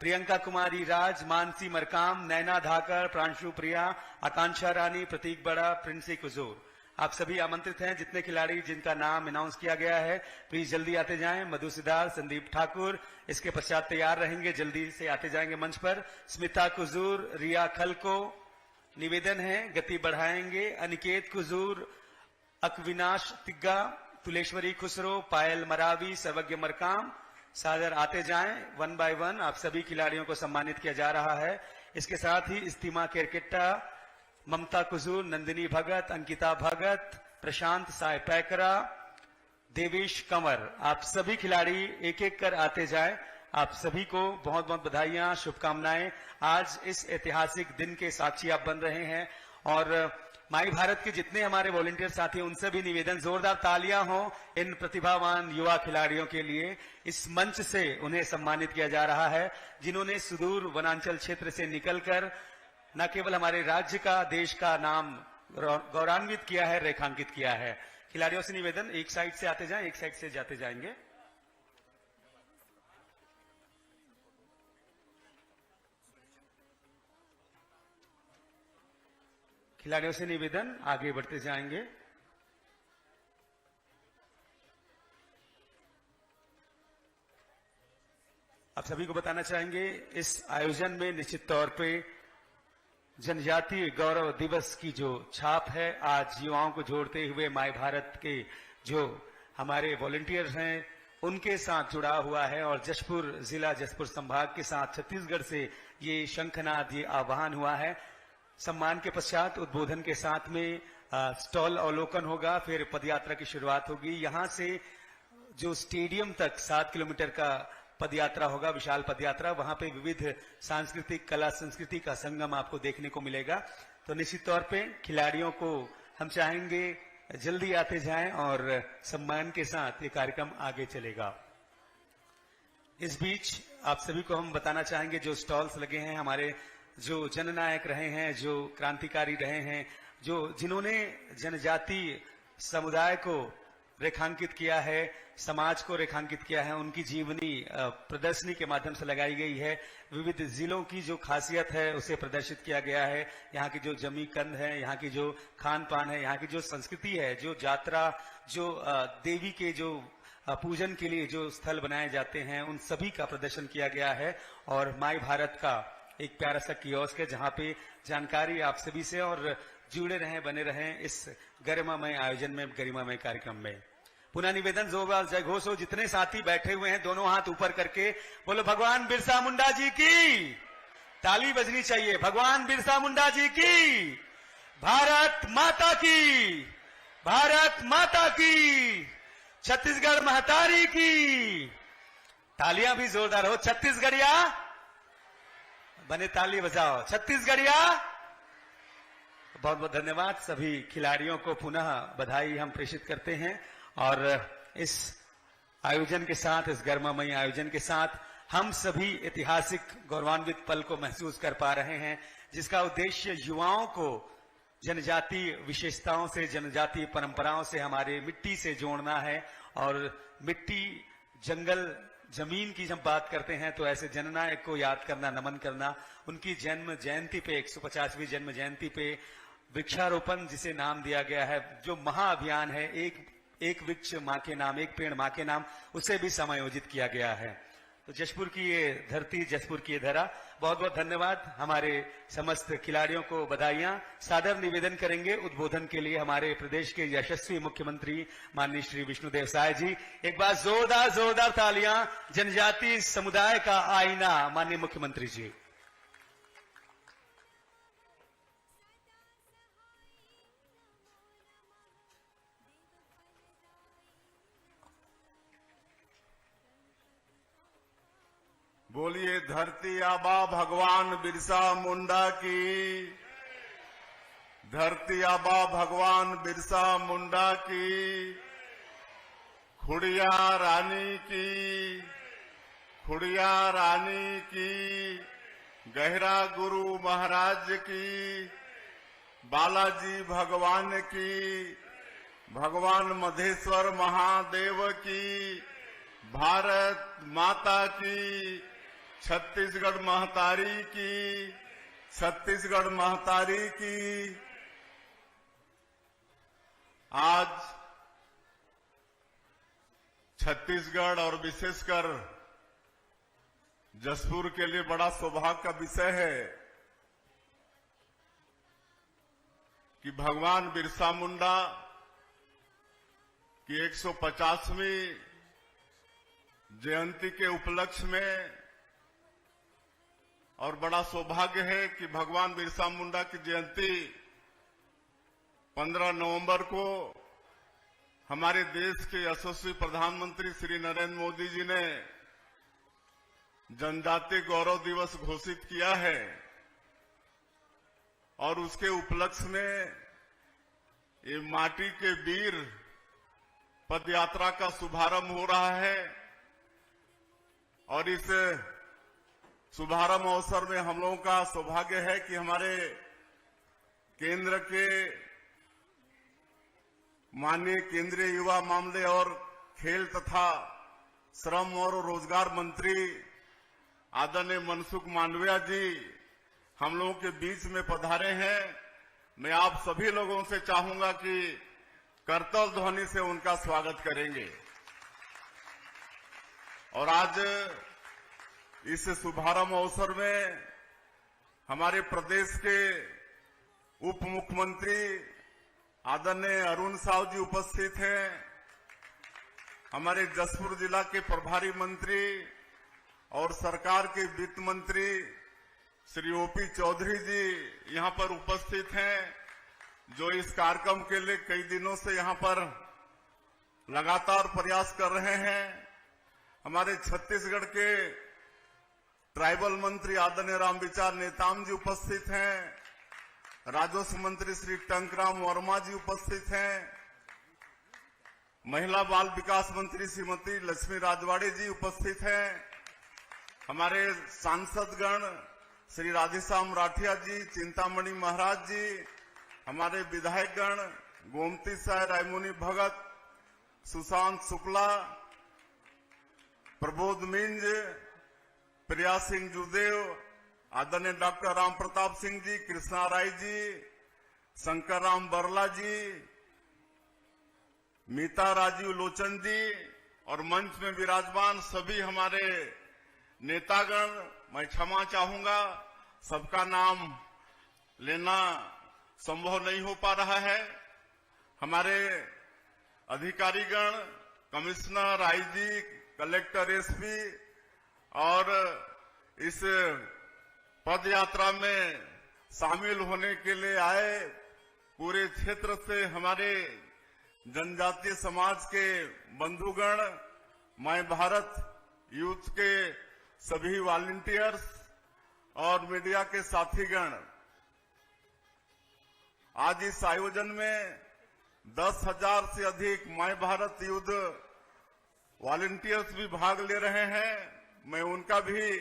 प्रियंका कुमारी राज, मानसी मरकाम, नैना धाकर, प्रांशु प्रिया, आकांक्षा रानी, प्रतीक बड़ा, प्रिंसी कुजूर, आप सभी आमंत्रित हैं। जितने खिलाड़ी जिनका नाम अनाउंस किया गया है प्लीज जल्दी आते जाएं। मधु सिदार, संदीप ठाकुर, इसके पश्चात तैयार रहेंगे, जल्दी से आते जाएंगे मंच पर। स्मिता कुजूर, रिया खलको, निवेदन है गति बढ़ाएंगे। अनिकेत कुजूर, अकविनाश तिग्गा, तुलेश्वरी खुसरो, पायल मरावी, सर्वज्ञ मरकाम, सादर आते जाएं। 1 बाय 1 आप सभी खिलाड़ियों को सम्मानित किया जा रहा है। इसके साथ ही इस्तीमा केरकेट्टा, ममता कुजूर, नंदिनी भगत, अंकिता भगत, प्रशांत साय पैकरा, देवेश कंवर, आप सभी खिलाड़ी एक एक कर आते जाएं। आप सभी को बहुत बहुत बधाइयां, शुभकामनाएं। आज इस ऐतिहासिक दिन के साक्षी आप बन रहे हैं। और माई भारत के जितने हमारे वॉलंटियर साथी हैं उनसे भी निवेदन, जोरदार तालियां हो इन प्रतिभावान युवा खिलाड़ियों के लिए। इस मंच से उन्हें सम्मानित किया जा रहा है जिन्होंने सुदूर वनांचल क्षेत्र से निकलकर न केवल हमारे राज्य का, देश का नाम गौरवान्वित किया है, रेखांकित किया है। खिलाड़ियों से निवेदन, एक साइड से आते जाएं, एक साइड से जाते जाएंगे। खिलाड़ियों से निवेदन, आगे बढ़ते जाएंगे। आप सभी को बताना चाहेंगे इस आयोजन में निश्चित तौर पे जनजातीय गौरव दिवस की जो छाप है, आज युवाओं को जोड़ते हुए माय भारत के जो हमारे वॉलंटियर्स हैं उनके साथ जुड़ा हुआ है। और जशपुर जिला, जशपुर संभाग के साथ छत्तीसगढ़ से ये शंखनाद, ये आह्वान हुआ है। सम्मान के पश्चात उद्बोधन के साथ में स्टॉल अवलोकन होगा, फिर पदयात्रा की शुरुआत होगी। यहां से जो स्टेडियम तक 7 किलोमीटर का पदयात्रा होगा, विशाल पदयात्रा, वहां पे विविध सांस्कृतिक, कला संस्कृति का संगम आपको देखने को मिलेगा। तो निश्चित तौर पे खिलाड़ियों को हम चाहेंगे जल्दी आते जाएं और सम्मान के साथ ये कार्यक्रम आगे चलेगा। इस बीच आप सभी को हम बताना चाहेंगे, जो स्टॉल्स लगे हैं, हमारे जो जननायक रहे हैं, जो क्रांतिकारी रहे हैं, जिन्होंने जनजाति समुदाय को रेखांकित किया है, समाज को रेखांकित किया है, उनकी जीवनी प्रदर्शनी के माध्यम से लगाई गई है। विविध जिलों की जो खासियत है उसे प्रदर्शित किया गया है। यहाँ की जो जमी कंद है, यहाँ की जो खान पान है, यहाँ की जो संस्कृति है, जो यात्रा, जो देवी के जो पूजन के लिए जो स्थल बनाए जाते हैं, उन सभी का प्रदर्शन किया गया है। और माई भारत का एक प्यारा सा कियोस्क है जहाँ पे जानकारी आप सभी से, और जुड़े रहें, बने रहें इस गरिमामय आयोजन में, गरिमामय कार्यक्रम में। पुनः निवेदन, जोरदार जय घोष हो। जितने साथी बैठे हुए हैं दोनों हाथ ऊपर करके बोलो भगवान बिरसा मुंडा जी की। ताली बजनी चाहिए। भगवान बिरसा मुंडा जी की। भारत माता की। भारत माता की। छत्तीसगढ़ महतारी की। तालियां भी जोरदार हो। छत्तीसगढ़िया बने, ताली बजाओ छत्तीसगढ़िया। बहुत बहुत धन्यवाद। सभी खिलाड़ियों को पुनः बधाई हम प्रेषित करते हैं। और इस आयोजन के साथ, इस गरिमामयी आयोजन के साथ हम सभी ऐतिहासिक गौरवान्वित पल को महसूस कर पा रहे हैं, जिसका उद्देश्य युवाओं को जनजातीय विशेषताओं से, जनजातीय परंपराओं से, हमारे मिट्टी से जोड़ना है। और मिट्टी, जंगल, जमीन की जब बात करते हैं तो ऐसे जननायक को याद करना, नमन करना, उनकी जन्म जयंती पे, 150वीं जन्म जयंती पे वृक्षारोपण जिसे नाम दिया गया है, जो महाअभियान है, एक वृक्ष मां के नाम, एक पेड़ मां के नाम, उसे भी समायोजित किया गया है। तो जशपुर की ये धरती, जशपुर की ये धरा। बहुत बहुत धन्यवाद। हमारे समस्त खिलाड़ियों को बधाइयां। सादर निवेदन करेंगे उद्बोधन के लिए हमारे प्रदेश के यशस्वी मुख्यमंत्री माननीय श्री विष्णुदेव साय जी। एक बार जोरदार जोरदार तालियां। जनजातीय समुदाय का आईना माननीय मुख्यमंत्री जी। बोलिए धरती आबा भगवान बिरसा मुंडा की। धरती आबा भगवान बिरसा मुंडा की। खुड़िया रानी की। खुड़िया रानी की। गहरा गुरु महाराज की। बालाजी भगवान की। भगवान मधेश्वर महादेव की। भारत माता की। छत्तीसगढ़ महतारी की। छत्तीसगढ़ महतारी की। आज छत्तीसगढ़ और विशेषकर जशपुर के लिए बड़ा सौभाग्य का विषय है कि भगवान बिरसा मुंडा की 150वीं जयंती के उपलक्ष्य में, और बड़ा सौभाग्य है कि भगवान बिरसा मुंडा की जयंती 15 नवंबर को हमारे देश के यशस्वी प्रधानमंत्री श्री नरेंद्र मोदी जी ने जनजातीय गौरव दिवस घोषित किया है। और उसके उपलक्ष्य में ये माटी के वीर पदयात्रा का शुभारंभ हो रहा है। और इस शुभारंभ अवसर में हम लोगों का सौभाग्य है कि हमारे केंद्र के माननीय केंद्रीय युवा मामले और खेल तथा श्रम और रोजगार मंत्री आदरणीय मनसुख मांडविया जी हम लोगों के बीच में पधारे हैं। मैं आप सभी लोगों से चाहूंगा कि करतल ध्वनि से उनका स्वागत करेंगे। और आज इस शुभारंभ अवसर में हमारे प्रदेश के उप मुख्यमंत्री आदरणीय अरुण साव जी उपस्थित हैं। हमारे जशपुर जिला के प्रभारी मंत्री और सरकार के वित्त मंत्री श्री ओपी चौधरी जी यहां पर उपस्थित हैं, जो इस कार्यक्रम के लिए कई दिनों से यहां पर लगातार प्रयास कर रहे हैं। हमारे छत्तीसगढ़ के ट्राइबल मंत्री आदरणीय रामविचार नेताम जी उपस्थित हैं। राजस्व मंत्री श्री टंकराम वर्मा जी उपस्थित हैं। महिला बाल विकास मंत्री श्रीमती लक्ष्मी राजवाड़े जी उपस्थित हैं। हमारे सांसदगण श्री राधेश्याम राठिया जी, चिंतामणि महाराज जी, हमारे विधायकगण गोमती साय, रायमुनि भगत, सुशांत शुक्ला, प्रबोध मिंज, प्रिया सिंह जुदेव, आदरणीय डॉक्टर राम प्रताप सिंह जी, कृष्णा राय जी, शंकर राम बरला जी, मीता राजीव लोचन जी और मंच में विराजमान सभी हमारे नेतागण, मैं क्षमा चाहूंगा, सबका नाम लेना संभव नहीं हो पा रहा है। हमारे अधिकारीगण, कमिश्नर, आईजी, कलेक्टर, एसपी और इस पद यात्रा में शामिल होने के लिए आए पूरे क्षेत्र से हमारे जनजातीय समाज के बंधुगण, मैं भारत यूथ के सभी वॉलंटियर्स और मीडिया के साथीगण, आज इस आयोजन में 10,000 से अधिक मैं भारत यूथ वॉलंटियर्स भी भाग ले रहे हैं। मैं उनका भी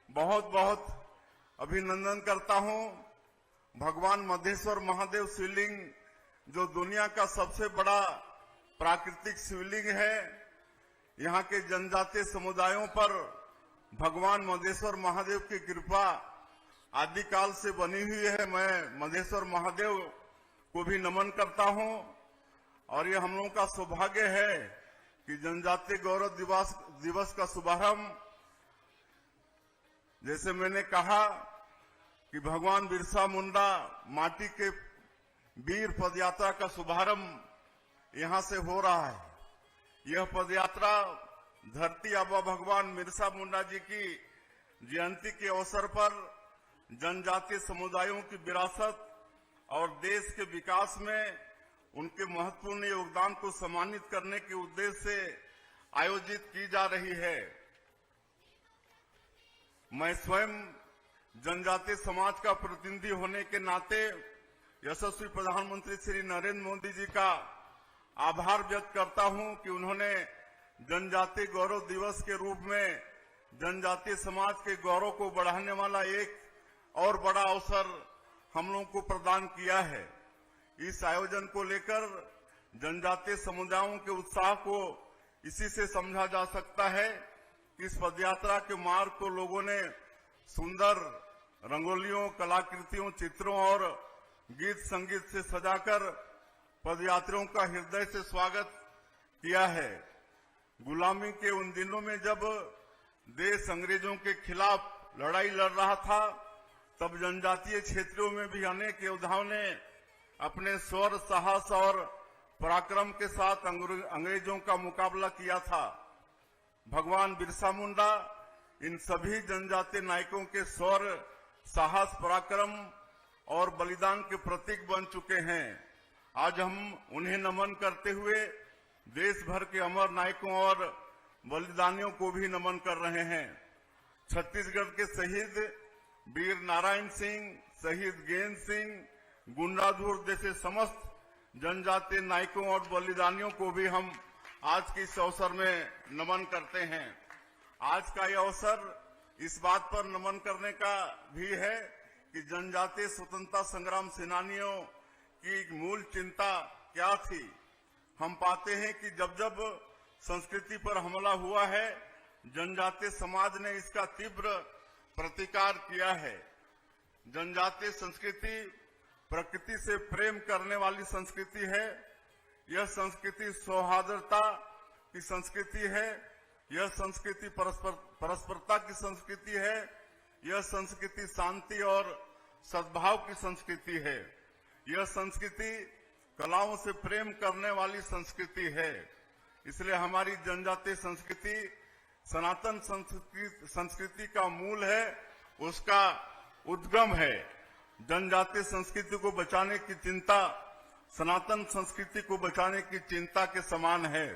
बहुत बहुत अभिनंदन करता हूं। भगवान मधेश्वर महादेव शिवलिंग जो दुनिया का सबसे बड़ा प्राकृतिक शिवलिंग है, यहाँ के जनजातीय समुदायों पर भगवान मधेश्वर महादेव की कृपा आदिकाल से बनी हुई है। मैं मधेश्वर महादेव को भी नमन करता हूं और ये हम लोगों का सौभाग्य है कि जनजातीय गौरव दिवस का शुभारंभ, जैसे मैंने कहा कि भगवान बिरसा मुंडा माटी के वीर पदयात्रा का शुभारंभ यहां से हो रहा है। यह पदयात्रा धरती आबा भगवान बिरसा मुंडा जी की जयंती के अवसर पर जनजातीय समुदायों की विरासत और देश के विकास में उनके महत्वपूर्ण योगदान को सम्मानित करने के उद्देश्य से आयोजित की जा रही है। मैं स्वयं जनजातीय समाज का प्रतिनिधि होने के नाते यशस्वी प्रधानमंत्री श्री नरेंद्र मोदी जी का आभार व्यक्त करता हूं कि उन्होंने जनजातीय गौरव दिवस के रूप में जनजातीय समाज के गौरव को बढ़ाने वाला एक और बड़ा अवसर हम लोगों को प्रदान किया है। इस आयोजन को लेकर जनजातीय समुदायों के उत्साह को इसी से समझा जा सकता है कि इस पदयात्रा के मार्ग को लोगों ने सुंदर रंगोलियों, कलाकृतियों, चित्रों और गीत संगीत से सजाकर पदयात्रियों का हृदय से स्वागत किया है। गुलामी के उन दिनों में जब देश अंग्रेजों के खिलाफ लड़ाई लड़ रहा था, तब जनजातीय क्षेत्रों में भी अनेक योद्धाओं ने अपने शौर्य, साहस और पराक्रम के साथ अंग्रेजों का मुकाबला किया था। भगवान बिरसा मुंडा इन सभी जनजातीय नायकों के शौर्य, साहस, पराक्रम और बलिदान के प्रतीक बन चुके हैं। आज हम उन्हें नमन करते हुए देश भर के अमर नायकों और बलिदानियों को भी नमन कर रहे हैं। छत्तीसगढ़ के शहीद वीर नारायण सिंह, शहीद गेंद सिंह, गुंडाधुर जैसे समस्त जनजातीय नायकों और बलिदानियों को भी हम आज के इस अवसर में नमन करते हैं। आज का यह अवसर इस बात पर नमन करने का भी है कि जनजातीय स्वतंत्रता संग्राम सेनानियों की मूल चिंता क्या थी। हम पाते हैं कि जब जब संस्कृति पर हमला हुआ है, जनजातीय समाज ने इसका तीव्र प्रतिकार किया है। जनजातीय संस्कृति प्रकृति से प्रेम करने वाली संस्कृति है। यह संस्कृति सौहार्दता की संस्कृति है। यह संस्कृति परस्परता की संस्कृति है। यह संस्कृति शांति और सद्भाव की संस्कृति है। यह संस्कृति कलाओं से प्रेम करने वाली संस्कृति है। इसलिए हमारी जनजातीय संस्कृति सनातन संस्कृति का मूल है, उसका उद्गम है। जनजातीय संस्कृति को बचाने की चिंता सनातन संस्कृति को बचाने की चिंता के समान है।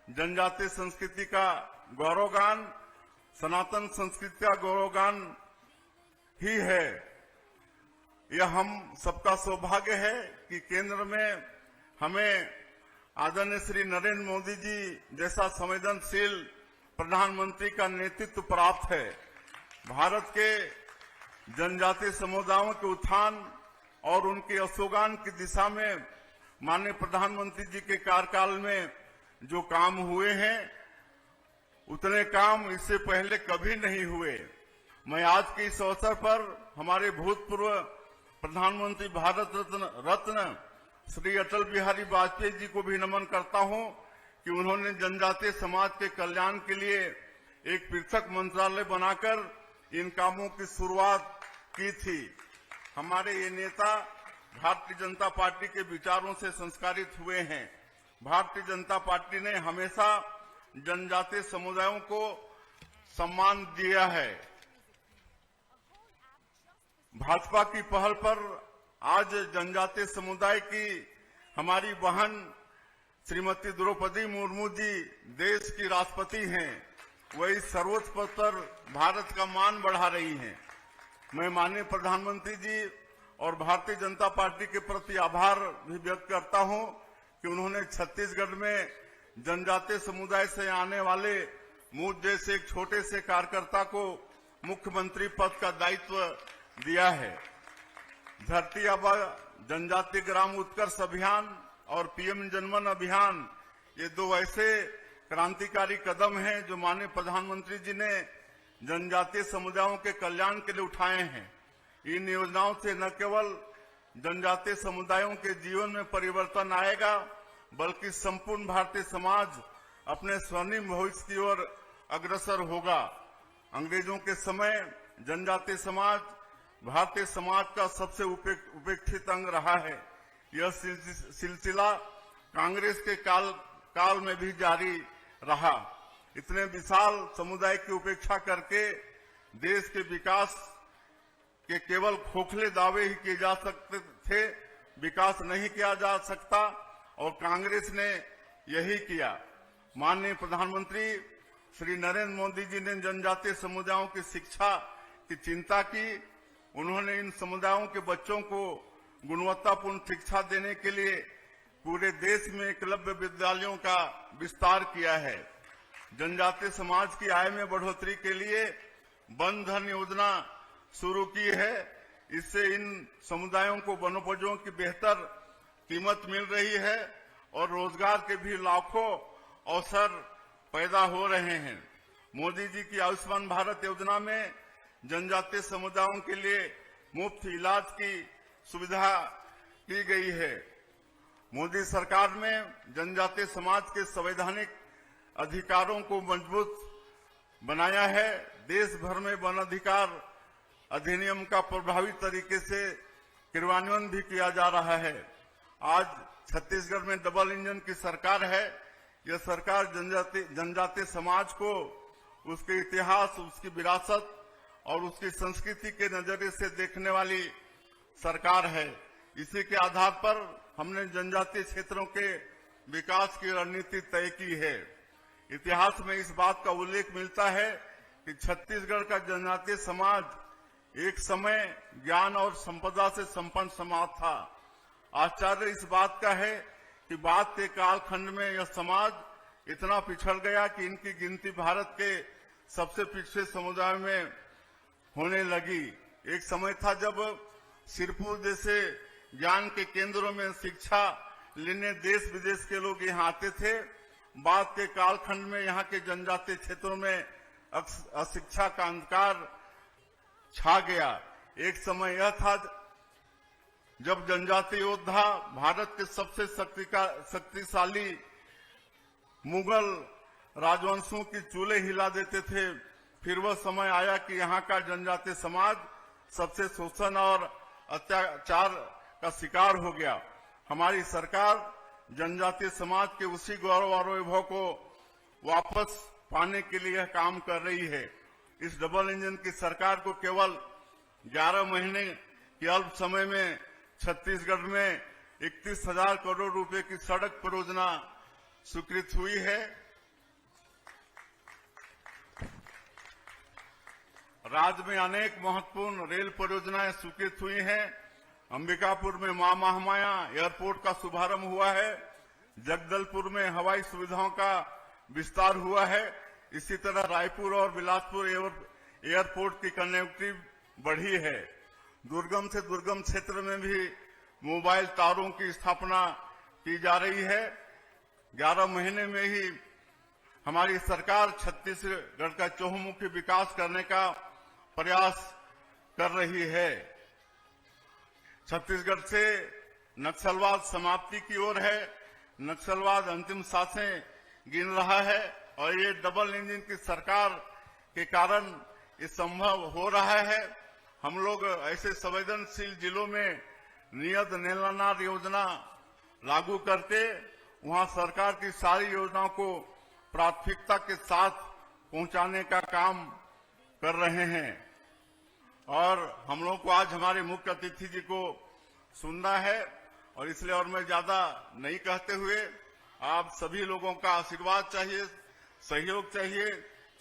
जनजातीय संस्कृति का गौरवगान सनातन संस्कृति का गौरवगान ही है। यह हम सबका सौभाग्य है कि केंद्र में हमें आदरणीय श्री नरेंद्र मोदी जी जैसा संवेदनशील प्रधानमंत्री का नेतृत्व प्राप्त है। भारत के जनजातीय समुदायों के उत्थान और उनके यशोगान की दिशा में माननीय प्रधानमंत्री जी के कार्यकाल में जो काम हुए हैं उतने काम इससे पहले कभी नहीं हुए। मैं आज के इस अवसर पर हमारे भूतपूर्व प्रधानमंत्री भारत रत्न श्री अटल बिहारी वाजपेयी जी को भी नमन करता हूं कि उन्होंने जनजातीय समाज के कल्याण के लिए एक पृथक मंत्रालय बनाकर इन कामों की शुरुआत की थी। हमारे ये नेता भारतीय जनता पार्टी के विचारों से संस्कारित हुए हैं। भारतीय जनता पार्टी ने हमेशा जनजातीय समुदायों को सम्मान दिया है। भाजपा की पहल पर आज जनजातीय समुदाय की हमारी बहन श्रीमती द्रौपदी मुर्मू जी देश की राष्ट्रपति हैं। वही सर्वोच्च पद पर भारत का मान बढ़ा रही हैं। मैं माननीय प्रधानमंत्री जी और भारतीय जनता पार्टी के प्रति आभार भी व्यक्त करता हूं कि उन्होंने छत्तीसगढ़ में जनजातीय समुदाय से आने वाले मुझ जैसे एक छोटे से कार्यकर्ता को मुख्यमंत्री पद का दायित्व दिया है। धरती आबा जनजातीय ग्राम उत्कर्ष अभियान और पीएम जनमन अभियान ये दो ऐसे क्रांतिकारी कदम हैं जो माननीय प्रधानमंत्री जी ने जनजातीय समुदायों के कल्याण के लिए उठाए हैं। इन योजनाओं से न केवल जनजातीय समुदायों के जीवन में परिवर्तन आएगा बल्कि संपूर्ण भारतीय समाज अपने स्वर्णिम भविष्य की ओर अग्रसर होगा। अंग्रेजों के समय जनजातीय समाज भारतीय समाज का सबसे उपेक्षित अंग रहा है। यह सिलसिला कांग्रेस के काल में भी जारी रहा। इतने विशाल समुदाय की उपेक्षा करके देश के विकास के केवल खोखले दावे ही किए जा सकते थे, विकास नहीं किया जा सकता और कांग्रेस ने यही किया। माननीय प्रधानमंत्री श्री नरेंद्र मोदी जी ने जनजातीय समुदायों की शिक्षा की चिंता की। उन्होंने इन समुदायों के बच्चों को गुणवत्तापूर्ण शिक्षा देने के लिए पूरे देश में एकलव्य विद्यालयों का विस्तार किया है। जनजातीय समाज की आय में बढ़ोतरी के लिए वन धन योजना शुरू की है। इससे इन समुदायों को वनोपजों की बेहतर कीमत मिल रही है और रोजगार के भी लाखों अवसर पैदा हो रहे हैं। मोदी जी की आयुष्मान भारत योजना में जनजातीय समुदायों के लिए मुफ्त इलाज की सुविधा की गई है। मोदी सरकार में जनजातीय समाज के संवैधानिक अधिकारों को मजबूत बनाया है। देश भर में वन अधिकार अधिनियम का प्रभावी तरीके से क्रियान्वयन भी किया जा रहा है। आज छत्तीसगढ़ में डबल इंजन की सरकार है। यह सरकार जनजातीय समाज को उसके इतिहास, उसकी विरासत और उसकी संस्कृति के नजरिए से देखने वाली सरकार है। इसी के आधार पर हमने जनजातीय क्षेत्रों के विकास की रणनीति तय की है। इतिहास में इस बात का उल्लेख मिलता है कि छत्तीसगढ़ का जनजातीय समाज एक समय ज्ञान और संपदा से संपन्न समाज था। आश्चर्य इस बात का है कि बाद के कालखंड में यह समाज इतना पिछड़ गया कि इनकी गिनती भारत के सबसे पिछड़े समुदाय में होने लगी। एक समय था जब सिरपुर जैसे ज्ञान के केंद्रों में शिक्षा लेने देश विदेश के लोग यहाँ आते थे। बाद के कालखंड में यहाँ के जनजातीय क्षेत्रों में अशिक्षा का अंधकार छा गया। एक समय यह था जब जनजातीय योद्धा भारत के सबसे शक्तिशाली मुगल राजवंशों की चूल्हे हिला देते थे। फिर वह समय आया कि यहाँ का जनजातीय समाज सबसे शोषण और अत्याचार का शिकार हो गया। हमारी सरकार जनजातीय समाज के उसी गौरव और वैभव को वापस पाने के लिए काम कर रही है। इस डबल इंजन की सरकार को केवल 11 महीने के अल्प समय में छत्तीसगढ़ में 31,000 करोड़ रुपए की सड़क परियोजना स्वीकृत हुई है। राज्य में अनेक महत्वपूर्ण रेल परियोजनाएं स्वीकृत हुई हैं। अंबिकापुर में मां महामाया एयरपोर्ट का शुभारंभ हुआ है। जगदलपुर में हवाई सुविधाओं का विस्तार हुआ है। इसी तरह रायपुर और बिलासपुर एयरपोर्ट की कनेक्टिविटी बढ़ी है। दुर्गम से दुर्गम क्षेत्र में भी मोबाइल टावरों की स्थापना की जा रही है। 11 महीने में ही हमारी सरकार छत्तीसगढ़ का चहुमुखी विकास करने का प्रयास कर रही है। छत्तीसगढ़ से नक्सलवाद समाप्ति की ओर है। नक्सलवाद अंतिम सांसें गिन रहा है और ये डबल इंजन की सरकार के कारण ये संभव हो रहा है। हम लोग ऐसे संवेदनशील जिलों में नियत नेलानार योजना लागू करके वहां सरकार की सारी योजनाओं को प्राथमिकता के साथ पहुंचाने का काम कर रहे हैं। और हम लोग को आज हमारे मुख्य अतिथि जी को सुनना है और इसलिए और मैं ज्यादा नहीं कहते हुए आप सभी लोगों का आशीर्वाद चाहिए, सहयोग चाहिए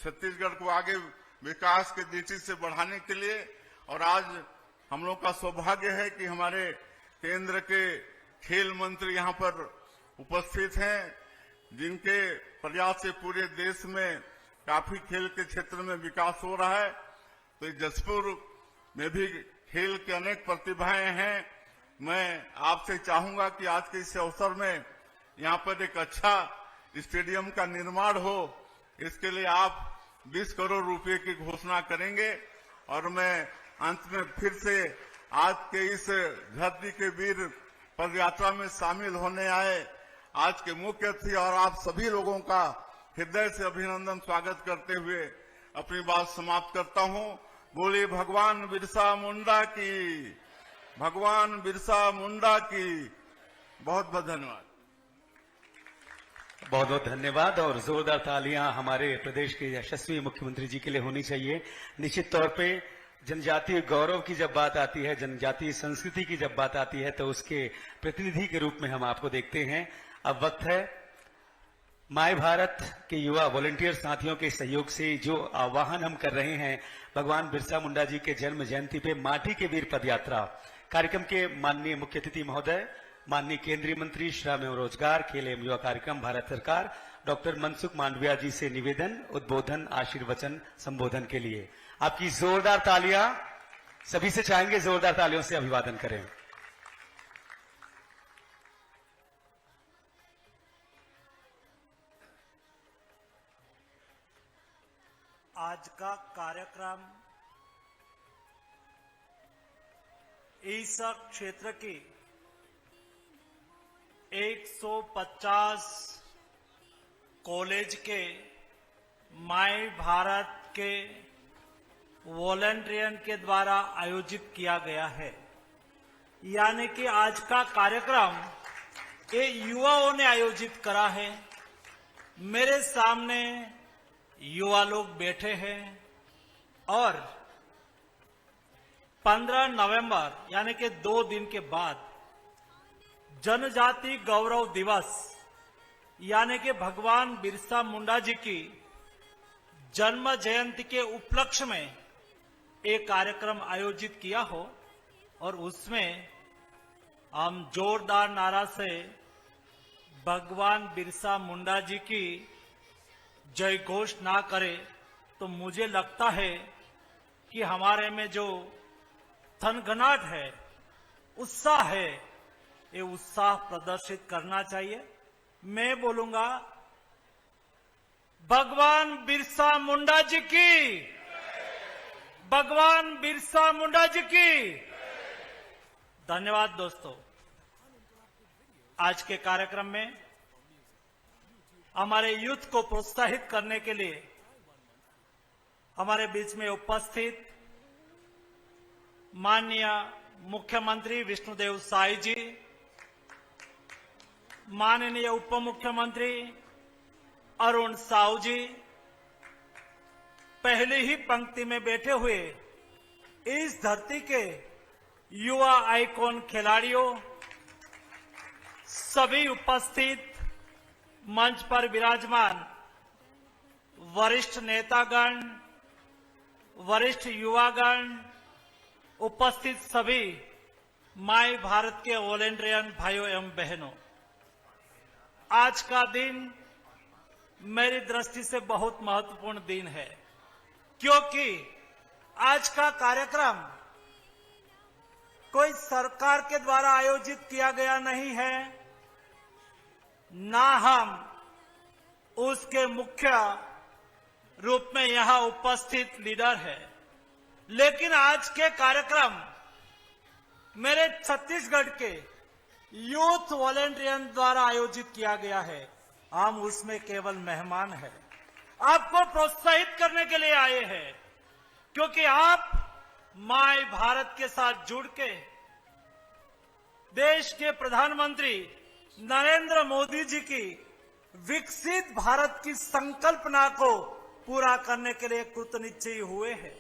छत्तीसगढ़ को आगे विकास की दृष्टि से बढ़ाने के लिए। और आज हम लोग का सौभाग्य है कि हमारे केंद्र के खेल मंत्री यहाँ पर उपस्थित हैं, जिनके प्रयास से पूरे देश में काफी खेल के क्षेत्र में विकास हो रहा है। तो जसपुर में भी खेल के अनेक प्रतिभाएं हैं। मैं आपसे चाहूंगा कि आज के इस अवसर में यहाँ पर एक अच्छा स्टेडियम का निर्माण हो, इसके लिए आप 20 करोड़ रुपए की घोषणा करेंगे। और मैं अंत में फिर से आज के इस धरती के वीर पदयात्रा में शामिल होने आए आज के मुख्य अतिथि और आप सभी लोगों का हृदय से अभिनंदन स्वागत करते हुए अपनी बात समाप्त करता हूं। बोलिए भगवान बिरसा मुंडा की, भगवान बिरसा मुंडा की। बहुत बहुत धन्यवाद। बहुत बहुत धन्यवाद और जोरदार तालियां हमारे प्रदेश के यशस्वी मुख्यमंत्री जी के लिए होनी चाहिए। निश्चित तौर पे जनजातीय गौरव की जब बात आती है, जनजातीय संस्कृति की जब बात आती है तो उसके प्रतिनिधि के रूप में हम आपको देखते हैं। अब वक्त है माय भारत के युवा वॉलंटियर साथियों के सहयोग से जो आह्वान हम कर रहे हैं भगवान बिरसा मुंडा जी के जन्म जयंती पे माटी के वीर पदयात्रा कार्यक्रम के माननीय मुख्य अतिथि महोदय, माननीय केंद्रीय मंत्री श्रम एवं रोजगार, खेल एवं युवा कार्यक्रम भारत सरकार डॉक्टर मनसुख मांडविया जी से निवेदन, उद्बोधन, आशीर्वचन, संबोधन के लिए आपकी जोरदार तालियां सभी से चाहेंगे, जोरदार तालियों से अभिवादन करें। आज का कार्यक्रम इस क्षेत्र की 150 कॉलेज के माय भारत के वॉलंटियर्स के द्वारा आयोजित किया गया है। यानी कि आज का कार्यक्रम ये युवाओं ने आयोजित करा है। मेरे सामने युवा लोग बैठे हैं और 15 नवंबर यानी कि 2 दिन के बाद जनजाति गौरव दिवस यानी कि भगवान बिरसा मुंडा जी की जन्म जयंती के उपलक्ष्य में एक कार्यक्रम आयोजित किया हो और उसमें हम जोरदार नारा से भगवान बिरसा मुंडा जी की जय घोष ना करें तो मुझे लगता है कि हमारे में जो थनगनाहट है, उत्साह है, ये उत्साह प्रदर्शित करना चाहिए। मैं बोलूंगा भगवान बिरसा मुंडा जी की, भगवान बिरसा मुंडा जी की। धन्यवाद दोस्तों। आज के कार्यक्रम में हमारे यूथ को प्रोत्साहित करने के लिए हमारे बीच में उपस्थित माननीय मुख्यमंत्री विष्णुदेव साय जी, माननीय उप मुख्यमंत्री अरुण साहू जी, पहली ही पंक्ति में बैठे हुए इस धरती के युवा आइकॉन खिलाड़ियों, सभी उपस्थित मंच पर विराजमान वरिष्ठ नेतागण, वरिष्ठ युवागण, उपस्थित सभी माय भारत के वॉलंटियर भाइयों एवं बहनों, आज का दिन मेरी दृष्टि से बहुत महत्वपूर्ण दिन है, क्योंकि आज का कार्यक्रम कोई सरकार के द्वारा आयोजित किया गया नहीं है, ना हम उसके मुख्य रूप में यहां उपस्थित लीडर है, लेकिन आज के कार्यक्रम मेरे छत्तीसगढ़ के यूथ वॉलेंटियर्स द्वारा आयोजित किया गया है। हम उसमें केवल मेहमान हैं, आपको प्रोत्साहित करने के लिए आए हैं, क्योंकि आप माय भारत के साथ जुड़ के देश के प्रधानमंत्री नरेंद्र मोदी जी की विकसित भारत की संकल्पना को पूरा करने के लिए कृतनिश्चयी हुए हैं।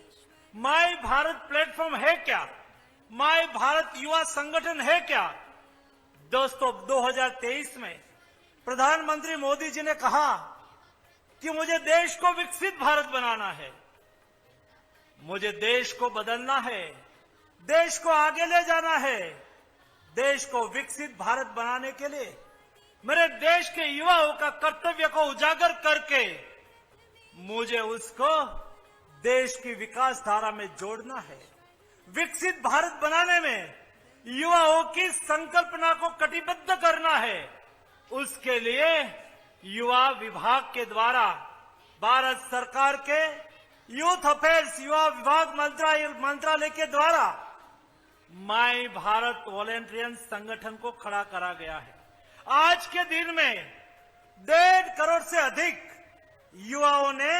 माय भारत प्लेटफॉर्म है क्या? माय भारत युवा संगठन है क्या? दोस्तों, 2023 में प्रधानमंत्री मोदी जी ने कहा कि मुझे देश को विकसित भारत बनाना है, मुझे देश को बदलना है, देश को आगे ले जाना है। देश को विकसित भारत बनाने के लिए मेरे देश के युवाओं का कर्तव्य को उजागर करके मुझे उसको देश की विकास धारा में जोड़ना है। विकसित भारत बनाने में युवाओं की संकल्पना को कटिबद्ध करना है। उसके लिए युवा विभाग के द्वारा भारत सरकार के यूथ अफेयर्स युवा विभाग मंत्रालय के द्वारा माय भारत वॉलेंटियर्स संगठन को खड़ा करा गया है। आज के दिन में 1.5 करोड़ से अधिक युवाओं ने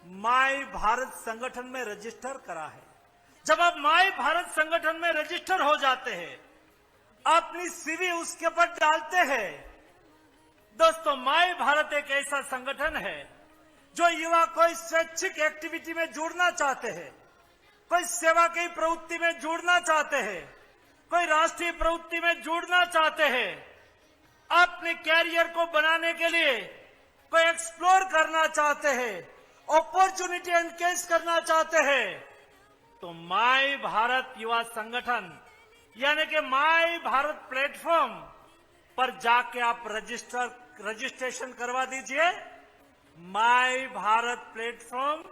माय भारत संगठन में रजिस्टर करा है। जब आप माय भारत संगठन में रजिस्टर हो जाते हैं, अपनी सीवी उसके ऊपर डालते हैं। दोस्तों, माय भारत एक ऐसा संगठन है जो युवा कोई स्वैच्छिक एक्टिविटी में जुड़ना चाहते हैं, कोई सेवा की प्रवृत्ति में जुड़ना चाहते हैं, कोई राष्ट्रीय प्रवृत्ति में जुड़ना चाहते हैं, अपने कैरियर को बनाने के लिए कोई एक्सप्लोर करना चाहते हैं, अपॉर्चुनिटी एनकेज करना चाहते हैं, तो माय भारत युवा संगठन यानी कि माय भारत प्लेटफॉर्म पर जाके आप रजिस्ट्रेशन करवा दीजिए। माय भारत प्लेटफॉर्म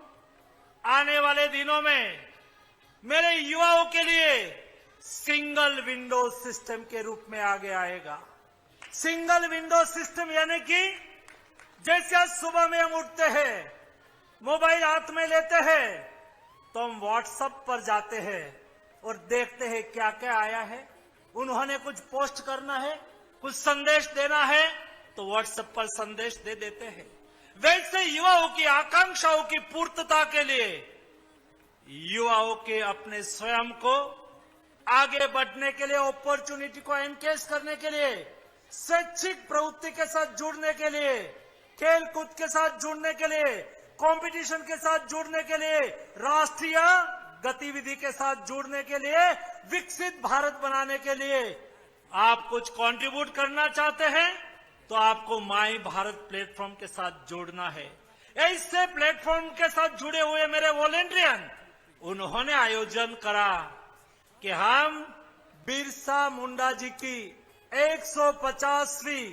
आने वाले दिनों में मेरे युवाओं के लिए सिंगल विंडो सिस्टम के रूप में आगे आएगा। सिंगल विंडो सिस्टम यानी कि जैसे आज सुबह में हम उठते हैं, मोबाइल हाथ में लेते हैं, तो हम व्हाट्सएप पर जाते हैं और देखते हैं क्या क्या आया है। उन्होंने कुछ पोस्ट करना है, कुछ संदेश देना है, तो व्हाट्सएप पर संदेश दे देते हैं। वैसे युवाओं की आकांक्षाओं की पूर्तता के लिए युवाओं के अपने स्वयं को आगे बढ़ने के लिए, अपॉर्चुनिटी को एनकेज करने के लिए, शैक्षिक प्रवृत्ति के साथ जुड़ने के लिए, खेल कूद के साथ जुड़ने के लिए, कंपटीशन के साथ जुड़ने के लिए, राष्ट्रीय गतिविधि के साथ जुड़ने के लिए, विकसित भारत बनाने के लिए आप कुछ कंट्रीब्यूट करना चाहते हैं तो आपको माय भारत प्लेटफॉर्म के साथ जोड़ना है। ऐसे प्लेटफॉर्म के साथ जुड़े हुए मेरे वॉलेंटियर उन्होंने आयोजन करा कि हम बिरसा मुंडा जी की 150वीं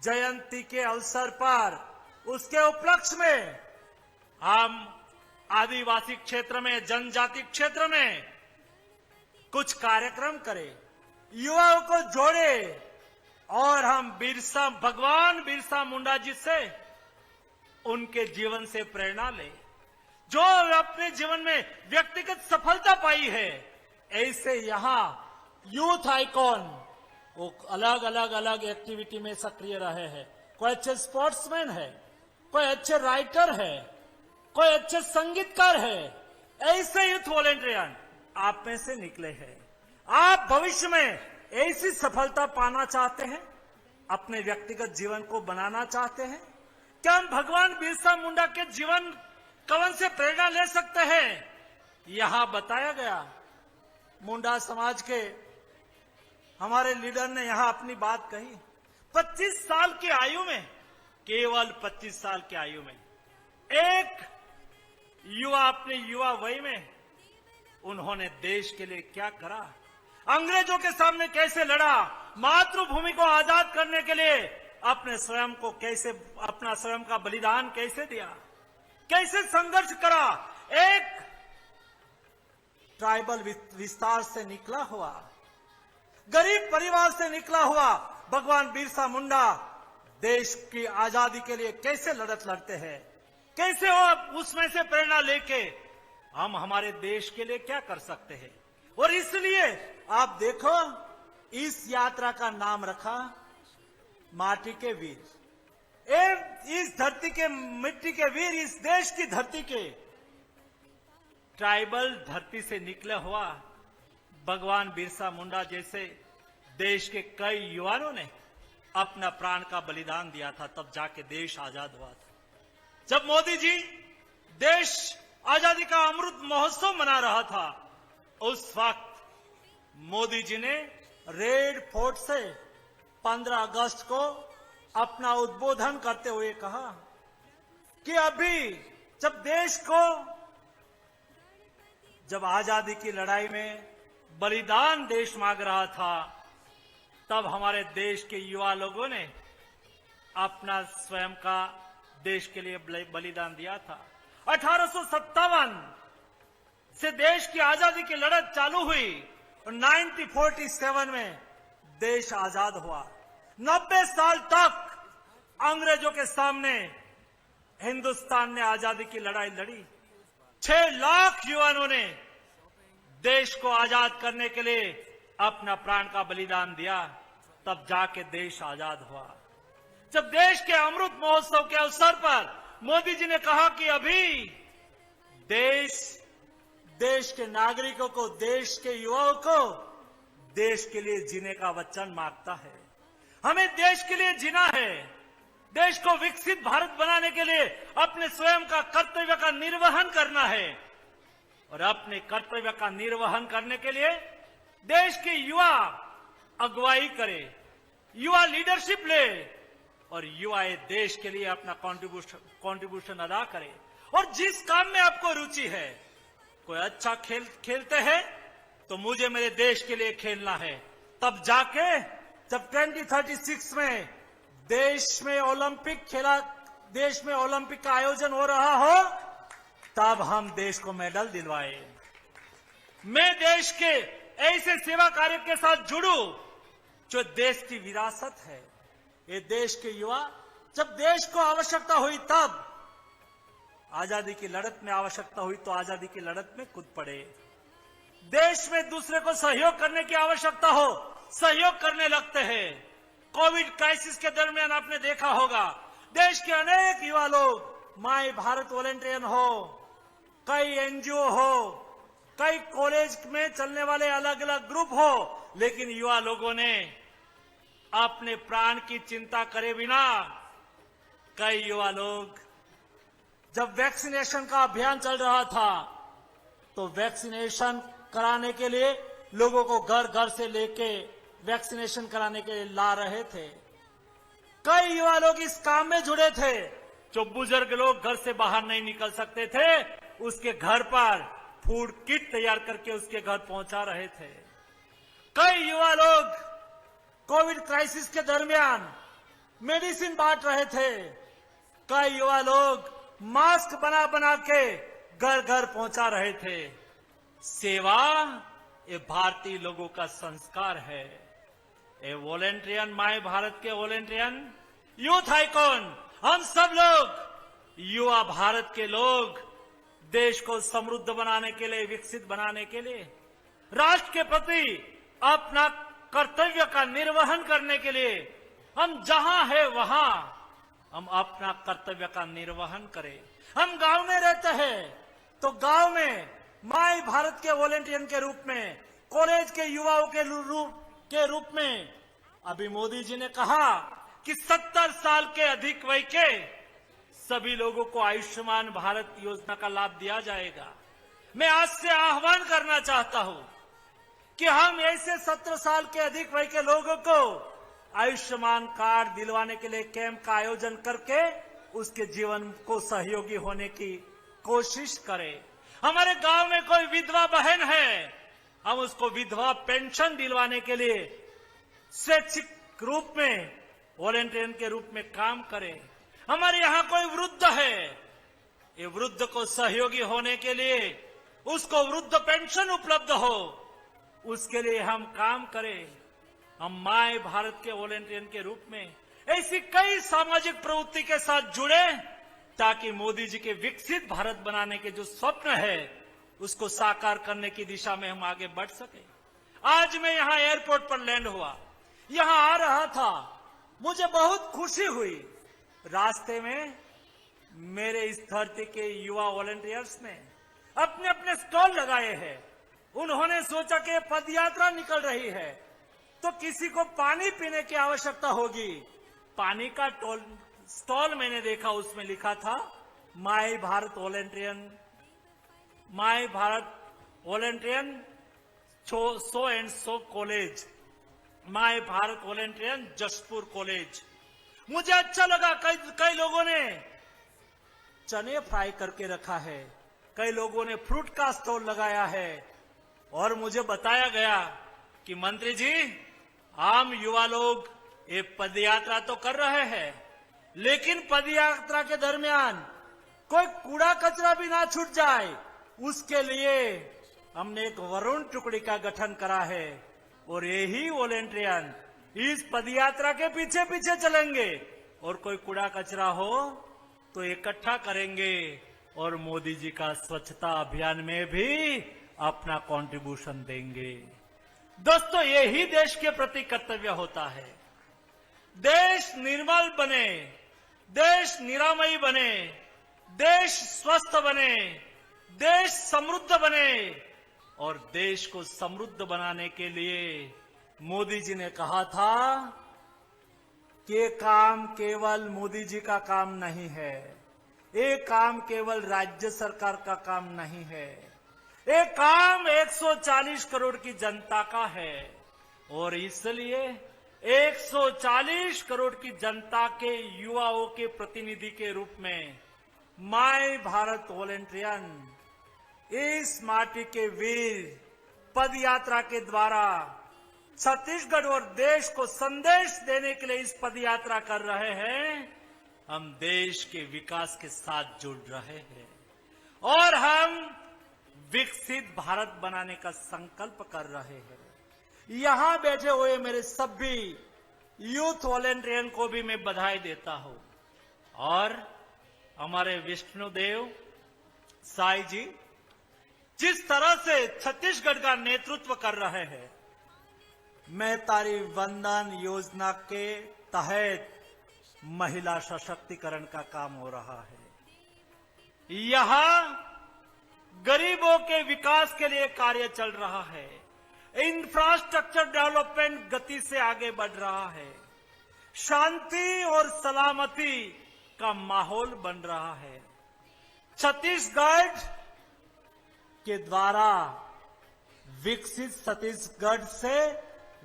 जयंती के अवसर पर उसके उपलक्ष्य में हम आदिवासी क्षेत्र में, जनजाति क्षेत्र में कुछ कार्यक्रम करें, युवाओं को जोड़े और हम भगवान बिरसा मुंडा जी से उनके जीवन से प्रेरणा लें। जो अपने जीवन में व्यक्तिगत सफलता पाई है, ऐसे यहां यूथ आइकॉन वो अलग एक्टिविटी में सक्रिय रहे हैं। कोई अच्छे स्पोर्ट्समैन है, कोई अच्छे राइटर है, कोई अच्छे संगीतकार है। ऐसे यूथ वॉलेंटियर आप में से निकले हैं। आप भविष्य में ऐसी सफलता पाना चाहते हैं, अपने व्यक्तिगत जीवन को बनाना चाहते हैं? क्या हम भगवान बिरसा मुंडा के जीवन कवन से प्रेरणा ले सकते हैं? यहां बताया गया। मुंडा समाज के हमारे लीडर ने यहां अपनी बात कही। 25 साल की आयु में, केवल 25 साल की आयु में एक युवा अपने युवा वय में उन्होंने देश के लिए क्या करा, अंग्रेजों के सामने कैसे लड़ा, मातृभूमि को आजाद करने के लिए अपने स्वयं को कैसे, अपना स्वयं का बलिदान कैसे दिया, कैसे संघर्ष करा। एक ट्राइबल विस्तार से निकला हुआ, गरीब परिवार से निकला हुआ भगवान बिरसा मुंडा देश की आजादी के लिए कैसे लड़त लड़ते हैं, कैसे वो उसमें से प्रेरणा लेके हम हमारे देश के लिए क्या कर सकते हैं। और इसलिए आप देखो इस यात्रा का नाम रखा माटी के वीर। इस धरती के मिट्टी के वीर, इस देश की धरती के ट्राइबल धरती से निकला हुआ भगवान बिरसा मुंडा जैसे देश के कई युवाओं ने अपना प्राण का बलिदान दिया था, तब जाके देश आजाद हुआ था। जब मोदी जी देश आजादी का अमृत महोत्सव मना रहा था, उस वक्त मोदी जी ने रेड फोर्ट से 15 अगस्त को अपना उद्बोधन करते हुए कहा कि अभी जब देश को, जब आजादी की लड़ाई में बलिदान देश मांग रहा था, तब हमारे देश के युवा लोगों ने अपना स्वयं का देश के लिए बलिदान दिया था। 1857 से देश की आजादी की लड़त चालू हुई और 1947 में देश आजाद हुआ। 90 साल तक अंग्रेजों के सामने हिंदुस्तान ने आजादी की लड़ाई लड़ी। 6 लाख युवाओं ने देश को आजाद करने के लिए अपना प्राण का बलिदान दिया, तब जाके देश आजाद हुआ। जब देश के अमृत महोत्सव के अवसर पर मोदी जी ने कहा कि अभी देश के नागरिकों को, देश के युवाओं को देश के लिए जीने का वचन मांगता है। हमें देश के लिए जीना है, देश को विकसित भारत बनाने के लिए अपने स्वयं का कर्तव्य का निर्वहन करना है। और अपने कर्तव्य का निर्वहन करने के लिए देश के युवा अगुवाई करे, युवा लीडरशिप ले और युवा देश के लिए अपना कंट्रीब्यूशन अदा करे। और जिस काम में आपको रुचि है, कोई अच्छा खेलते हैं तो मुझे मेरे देश के लिए खेलना है, तब जाके जब 2036 में देश में ओलंपिक का आयोजन हो रहा हो, तब हम देश को मेडल दिलवाए। मैं देश के ऐसे सेवा कार्य के साथ जुड़ूं जो देश की विरासत है। ये देश के युवा जब देश को आवश्यकता हुई, तब आजादी की लड़त में आवश्यकता हुई तो आजादी की लड़त में कूद पड़े। देश में दूसरे को सहयोग करने की आवश्यकता हो, सहयोग करने लगते हैं। कोविड क्राइसिस के दरमियान आपने देखा होगा, देश के अनेक युवा लोग, माय भारत वॉलंटियन हो, कई एनजीओ हो, कई कॉलेज में चलने वाले अलग अलग ग्रुप हो, लेकिन युवा लोगों ने अपने प्राण की चिंता करे बिना, कई युवा लोग, जब वैक्सीनेशन का अभियान चल रहा था तो वैक्सीनेशन कराने के लिए लोगों को घर घर से लेके वैक्सीनेशन कराने के लिए ला रहे थे। कई युवा लोग इस काम में जुड़े थे। जो बुजुर्ग लोग घर से बाहर नहीं निकल सकते थे, उसके घर पर फूड किट तैयार करके उसके घर पहुंचा रहे थे। कई युवा लोग कोविड क्राइसिस के दरमियान मेडिसिन बांट रहे थे। कई युवा लोग मास्क बना बना के घर घर पहुंचा रहे थे। सेवा ये भारतीय लोगों का संस्कार है। ये वॉलंटियन, माय भारत के वॉलंटियन, यूथ आइकॉन, हम सब लोग युवा भारत के लोग देश को समृद्ध बनाने के लिए, विकसित बनाने के लिए, राष्ट्र के प्रति अपना कर्तव्य का निर्वहन करने के लिए हम जहां है वहां हम अपना कर्तव्य का निर्वहन करें। हम गांव में रहते हैं तो गांव में माय भारत के वॉलंटियर के रूप में, कॉलेज के युवाओं के रूप में अभी मोदी जी ने कहा कि 70 साल के अधिक वय के सभी लोगों को आयुष्मान भारत योजना का लाभ दिया जाएगा। मैं आज से आह्वान करना चाहता हूं कि हम ऐसे 17 साल के अधिक वय के लोगों को आयुष्मान कार्ड दिलवाने के लिए कैंप का आयोजन करके उसके जीवन को सहयोगी होने की कोशिश करें। हमारे गांव में कोई विधवा बहन है, हम उसको विधवा पेंशन दिलवाने के लिए स्वैच्छिक रूप में वॉलेंटियर के रूप में काम करें। हमारे यहाँ कोई वृद्ध है, ये वृद्ध को सहयोगी होने के लिए उसको वृद्ध पेंशन उपलब्ध हो, उसके लिए हम काम करें। हम माय भारत के वॉलेंटियर के रूप में ऐसी कई सामाजिक प्रवृत्ति के साथ जुड़े ताकि मोदी जी के विकसित भारत बनाने के जो स्वप्न है उसको साकार करने की दिशा में हम आगे बढ़ सके। आज मैं यहाँ एयरपोर्ट पर लैंड हुआ, यहाँ आ रहा था, मुझे बहुत खुशी हुई। रास्ते में मेरे इस धरती के युवा वॉलंटियर्स ने अपने अपने स्टॉल लगाए हैं। उन्होंने सोचा कि पदयात्रा निकल रही है तो किसी को पानी पीने की आवश्यकता होगी। पानी का स्टॉल मैंने देखा, उसमें लिखा था my Bharat volunteer so and so college, my Bharat volunteer Jashpur college. मुझे अच्छा लगा। कई लोगों ने चने फ्राई करके रखा है, कई लोगों ने फ्रूट का स्टॉल लगाया है और मुझे बताया गया कि मंत्री जी, आम युवा लोग ये पदयात्रा तो कर रहे हैं, लेकिन पदयात्रा के दरमियान कोई कूड़ा कचरा भी ना छूट जाए, उसके लिए हमने एक वरुण टुकड़ी का गठन करा है और यही वॉलेंटियर इस पदयात्रा के पीछे पीछे चलेंगे और कोई कूड़ा कचरा हो तो इकट्ठा करेंगे और मोदी जी का स्वच्छता अभियान में भी अपना कंट्रीब्यूशन देंगे। दोस्तों, यही देश के प्रति कर्तव्य होता है। देश निर्मल बने, देश निरामयी बने, देश स्वस्थ बने, देश समृद्ध बने और देश को समृद्ध बनाने के लिए मोदी जी ने कहा था कि ये काम केवल मोदी जी का काम नहीं है, ये काम केवल राज्य सरकार का काम नहीं है, ये काम 140 करोड़ की जनता का है और इसलिए 140 करोड़ की जनता के युवाओं के प्रतिनिधि के रूप में माय भारत वॉलंटियर इस माटी के वीर पदयात्रा के द्वारा छत्तीसगढ़ और देश को संदेश देने के लिए इस पदयात्रा कर रहे हैं। हम देश के विकास के साथ जुड़ रहे हैं और हम विकसित भारत बनाने का संकल्प कर रहे हैं। यहां बैठे हुए मेरे सभी यूथ वॉलंटियर को भी मैं बधाई देता हूं और हमारे विष्णुदेव साई जी जिस तरह से छत्तीसगढ़ का नेतृत्व कर रहे हैं, महतारी वंदन योजना के तहत महिला सशक्तिकरण का काम हो रहा है। यहां गरीबों के विकास के लिए कार्य चल रहा है, इंफ्रास्ट्रक्चर डेवलपमेंट गति से आगे बढ़ रहा है, शांति और सलामती का माहौल बन रहा है। छत्तीसगढ़ के द्वारा विकसित छत्तीसगढ़ से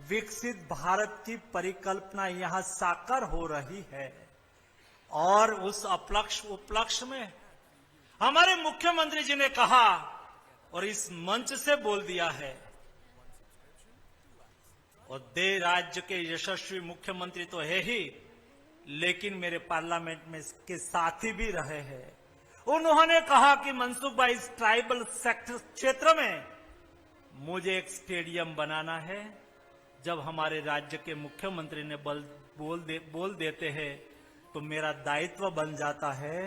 विकसित भारत की परिकल्पना यहां साकार हो रही है और उस उपलक्ष्य में हमारे मुख्यमंत्री जी ने कहा और इस मंच से बोल दिया है और राज्य के यशस्वी मुख्यमंत्री तो है ही, लेकिन मेरे पार्लियामेंट में के साथी भी रहे हैं। उन्होंने कहा कि मनसुख भाई, इस ट्राइबल सेक्टर क्षेत्र में मुझे एक स्टेडियम बनाना है। जब हमारे राज्य के मुख्यमंत्री ने बोल देते हैं तो मेरा दायित्व बन जाता है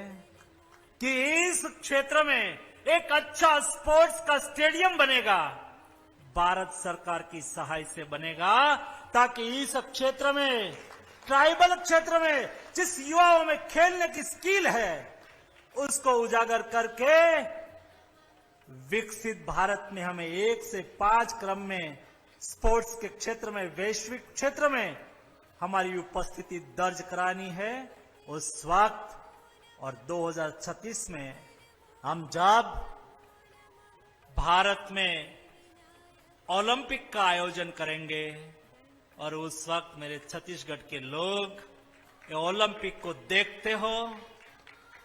कि इस क्षेत्र में एक अच्छा स्पोर्ट्स का स्टेडियम बनेगा, भारत सरकार की सहायता से बनेगा, ताकि इस क्षेत्र में, ट्राइबल क्षेत्र में जिस युवाओं में खेलने की स्किल है उसको उजागर करके विकसित भारत में हमें 1 से 5 क्रम में स्पोर्ट्स के क्षेत्र में, वैश्विक क्षेत्र में हमारी उपस्थिति दर्ज करानी है। उस वक्त और 2036 में हम जब भारत में ओलंपिक का आयोजन करेंगे और उस वक्त मेरे छत्तीसगढ़ के लोग ओलंपिक को देखते हो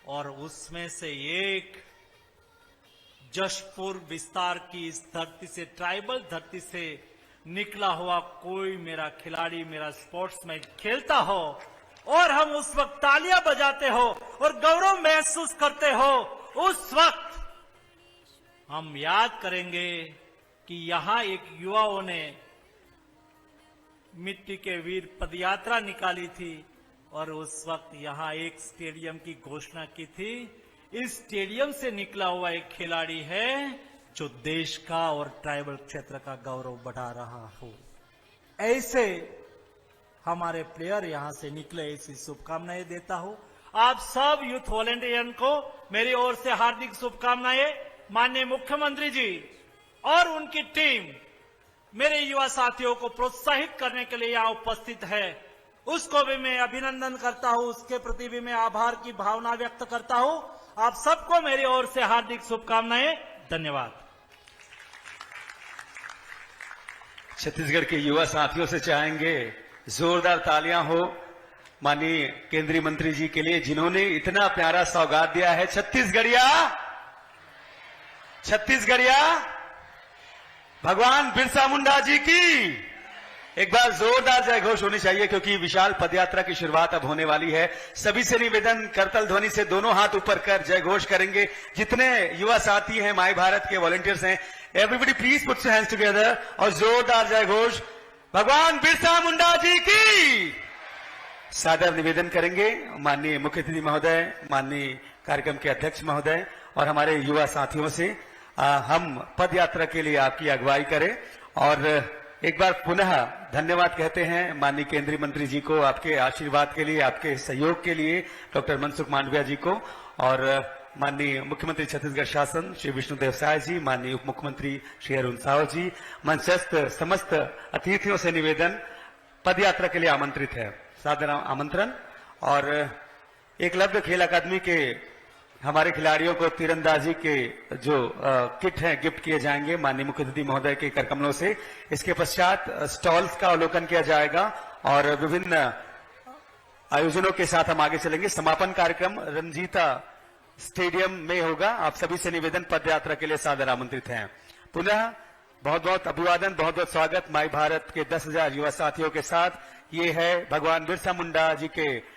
और उसमें से एक जशपुर विस्तार की इस धरती से, ट्राइबल धरती से निकला हुआ कोई मेरा खिलाड़ी, मेरा स्पोर्ट्समैन खेलता हो और हम उस वक्त तालियां बजाते हो और गौरव महसूस करते हो, उस वक्त हम याद करेंगे कि यहां एक युवाओं ने मिट्टी के वीर पदयात्रा निकाली थी और उस वक्त यहां एक स्टेडियम की घोषणा की थी। इस स्टेडियम से निकला हुआ एक खिलाड़ी है जो देश का और ट्राइबल क्षेत्र का गौरव बढ़ा रहा हो। ऐसे हमारे प्लेयर यहां से निकले, ऐसी शुभकामनाएं देता हूं। आप सब यूथ वॉलेंटियन को मेरी ओर से हार्दिक शुभकामनाएं। माननीय मुख्यमंत्री जी और उनकी टीम मेरे युवा साथियों को प्रोत्साहित करने के लिए यहां उपस्थित है, उसको भी मैं अभिनंदन करता हूं, उसके प्रति भी मैं आभार की भावना व्यक्त करता हूं। आप सबको मेरी ओर से हार्दिक शुभकामनाएं। धन्यवाद। छत्तीसगढ़ के युवा साथियों से चाहेंगे जोरदार तालियां हो माननीय केंद्रीय मंत्री जी के लिए, जिन्होंने इतना प्यारा सौगात दिया है। छत्तीसगढ़िया भगवान बिरसा मुंडा जी की एक बार जोरदार जय घोष होनी चाहिए, क्योंकि विशाल पदयात्रा की शुरुआत अब होने वाली है। सभी से निवेदन, करतल ध्वनि से दोनों हाथ ऊपर कर जय घोष करेंगे। जितने युवा साथी हैं, माई भारत के वॉलंटियर्स हैं, everybody please put your hands together और जोरदार जय घोष भगवान बिरसा मुंडा जी की। सादर निवेदन करेंगे माननीय मुख्य अतिथि महोदय, माननीय कार्यक्रम के अध्यक्ष महोदय और हमारे युवा साथियों से हम पद यात्रा के लिए आपकी अगुवाई करें। और एक बार पुनः धन्यवाद कहते हैं माननीय केंद्रीय मंत्री जी को, आपके आशीर्वाद के लिए, आपके सहयोग के लिए, डॉक्टर मनसुख मांडविया जी को, और माननीय मुख्यमंत्री छत्तीसगढ़ शासन श्री विष्णुदेव साय जी, माननीय उप मुख्यमंत्री श्री अरुण साव जी, मंचस्थ समस्त अतिथियों से निवेदन, पद यात्रा के लिए आमंत्रित है। सादर आमंत्रण। और एकलव्य खेल अकादमी के हमारे खिलाड़ियों को तीरंदाजी के जो किट हैं गिफ्ट किए जाएंगे माननीय मुख्य अतिथि महोदय के करकमलों से। इसके पश्चात स्टॉल्स का अवलोकन किया जाएगा और विभिन्न आयोजनों के साथ हम आगे चलेंगे। समापन कार्यक्रम रंजीता स्टेडियम में होगा। आप सभी से निवेदन, पद यात्रा के लिए सादर आमंत्रित हैं। पुनः बहुत बहुत अभिवादन, बहुत बहुत स्वागत माई भारत के 10,000 युवा साथियों के साथ। ये है भगवान बिरसा मुंडा जी के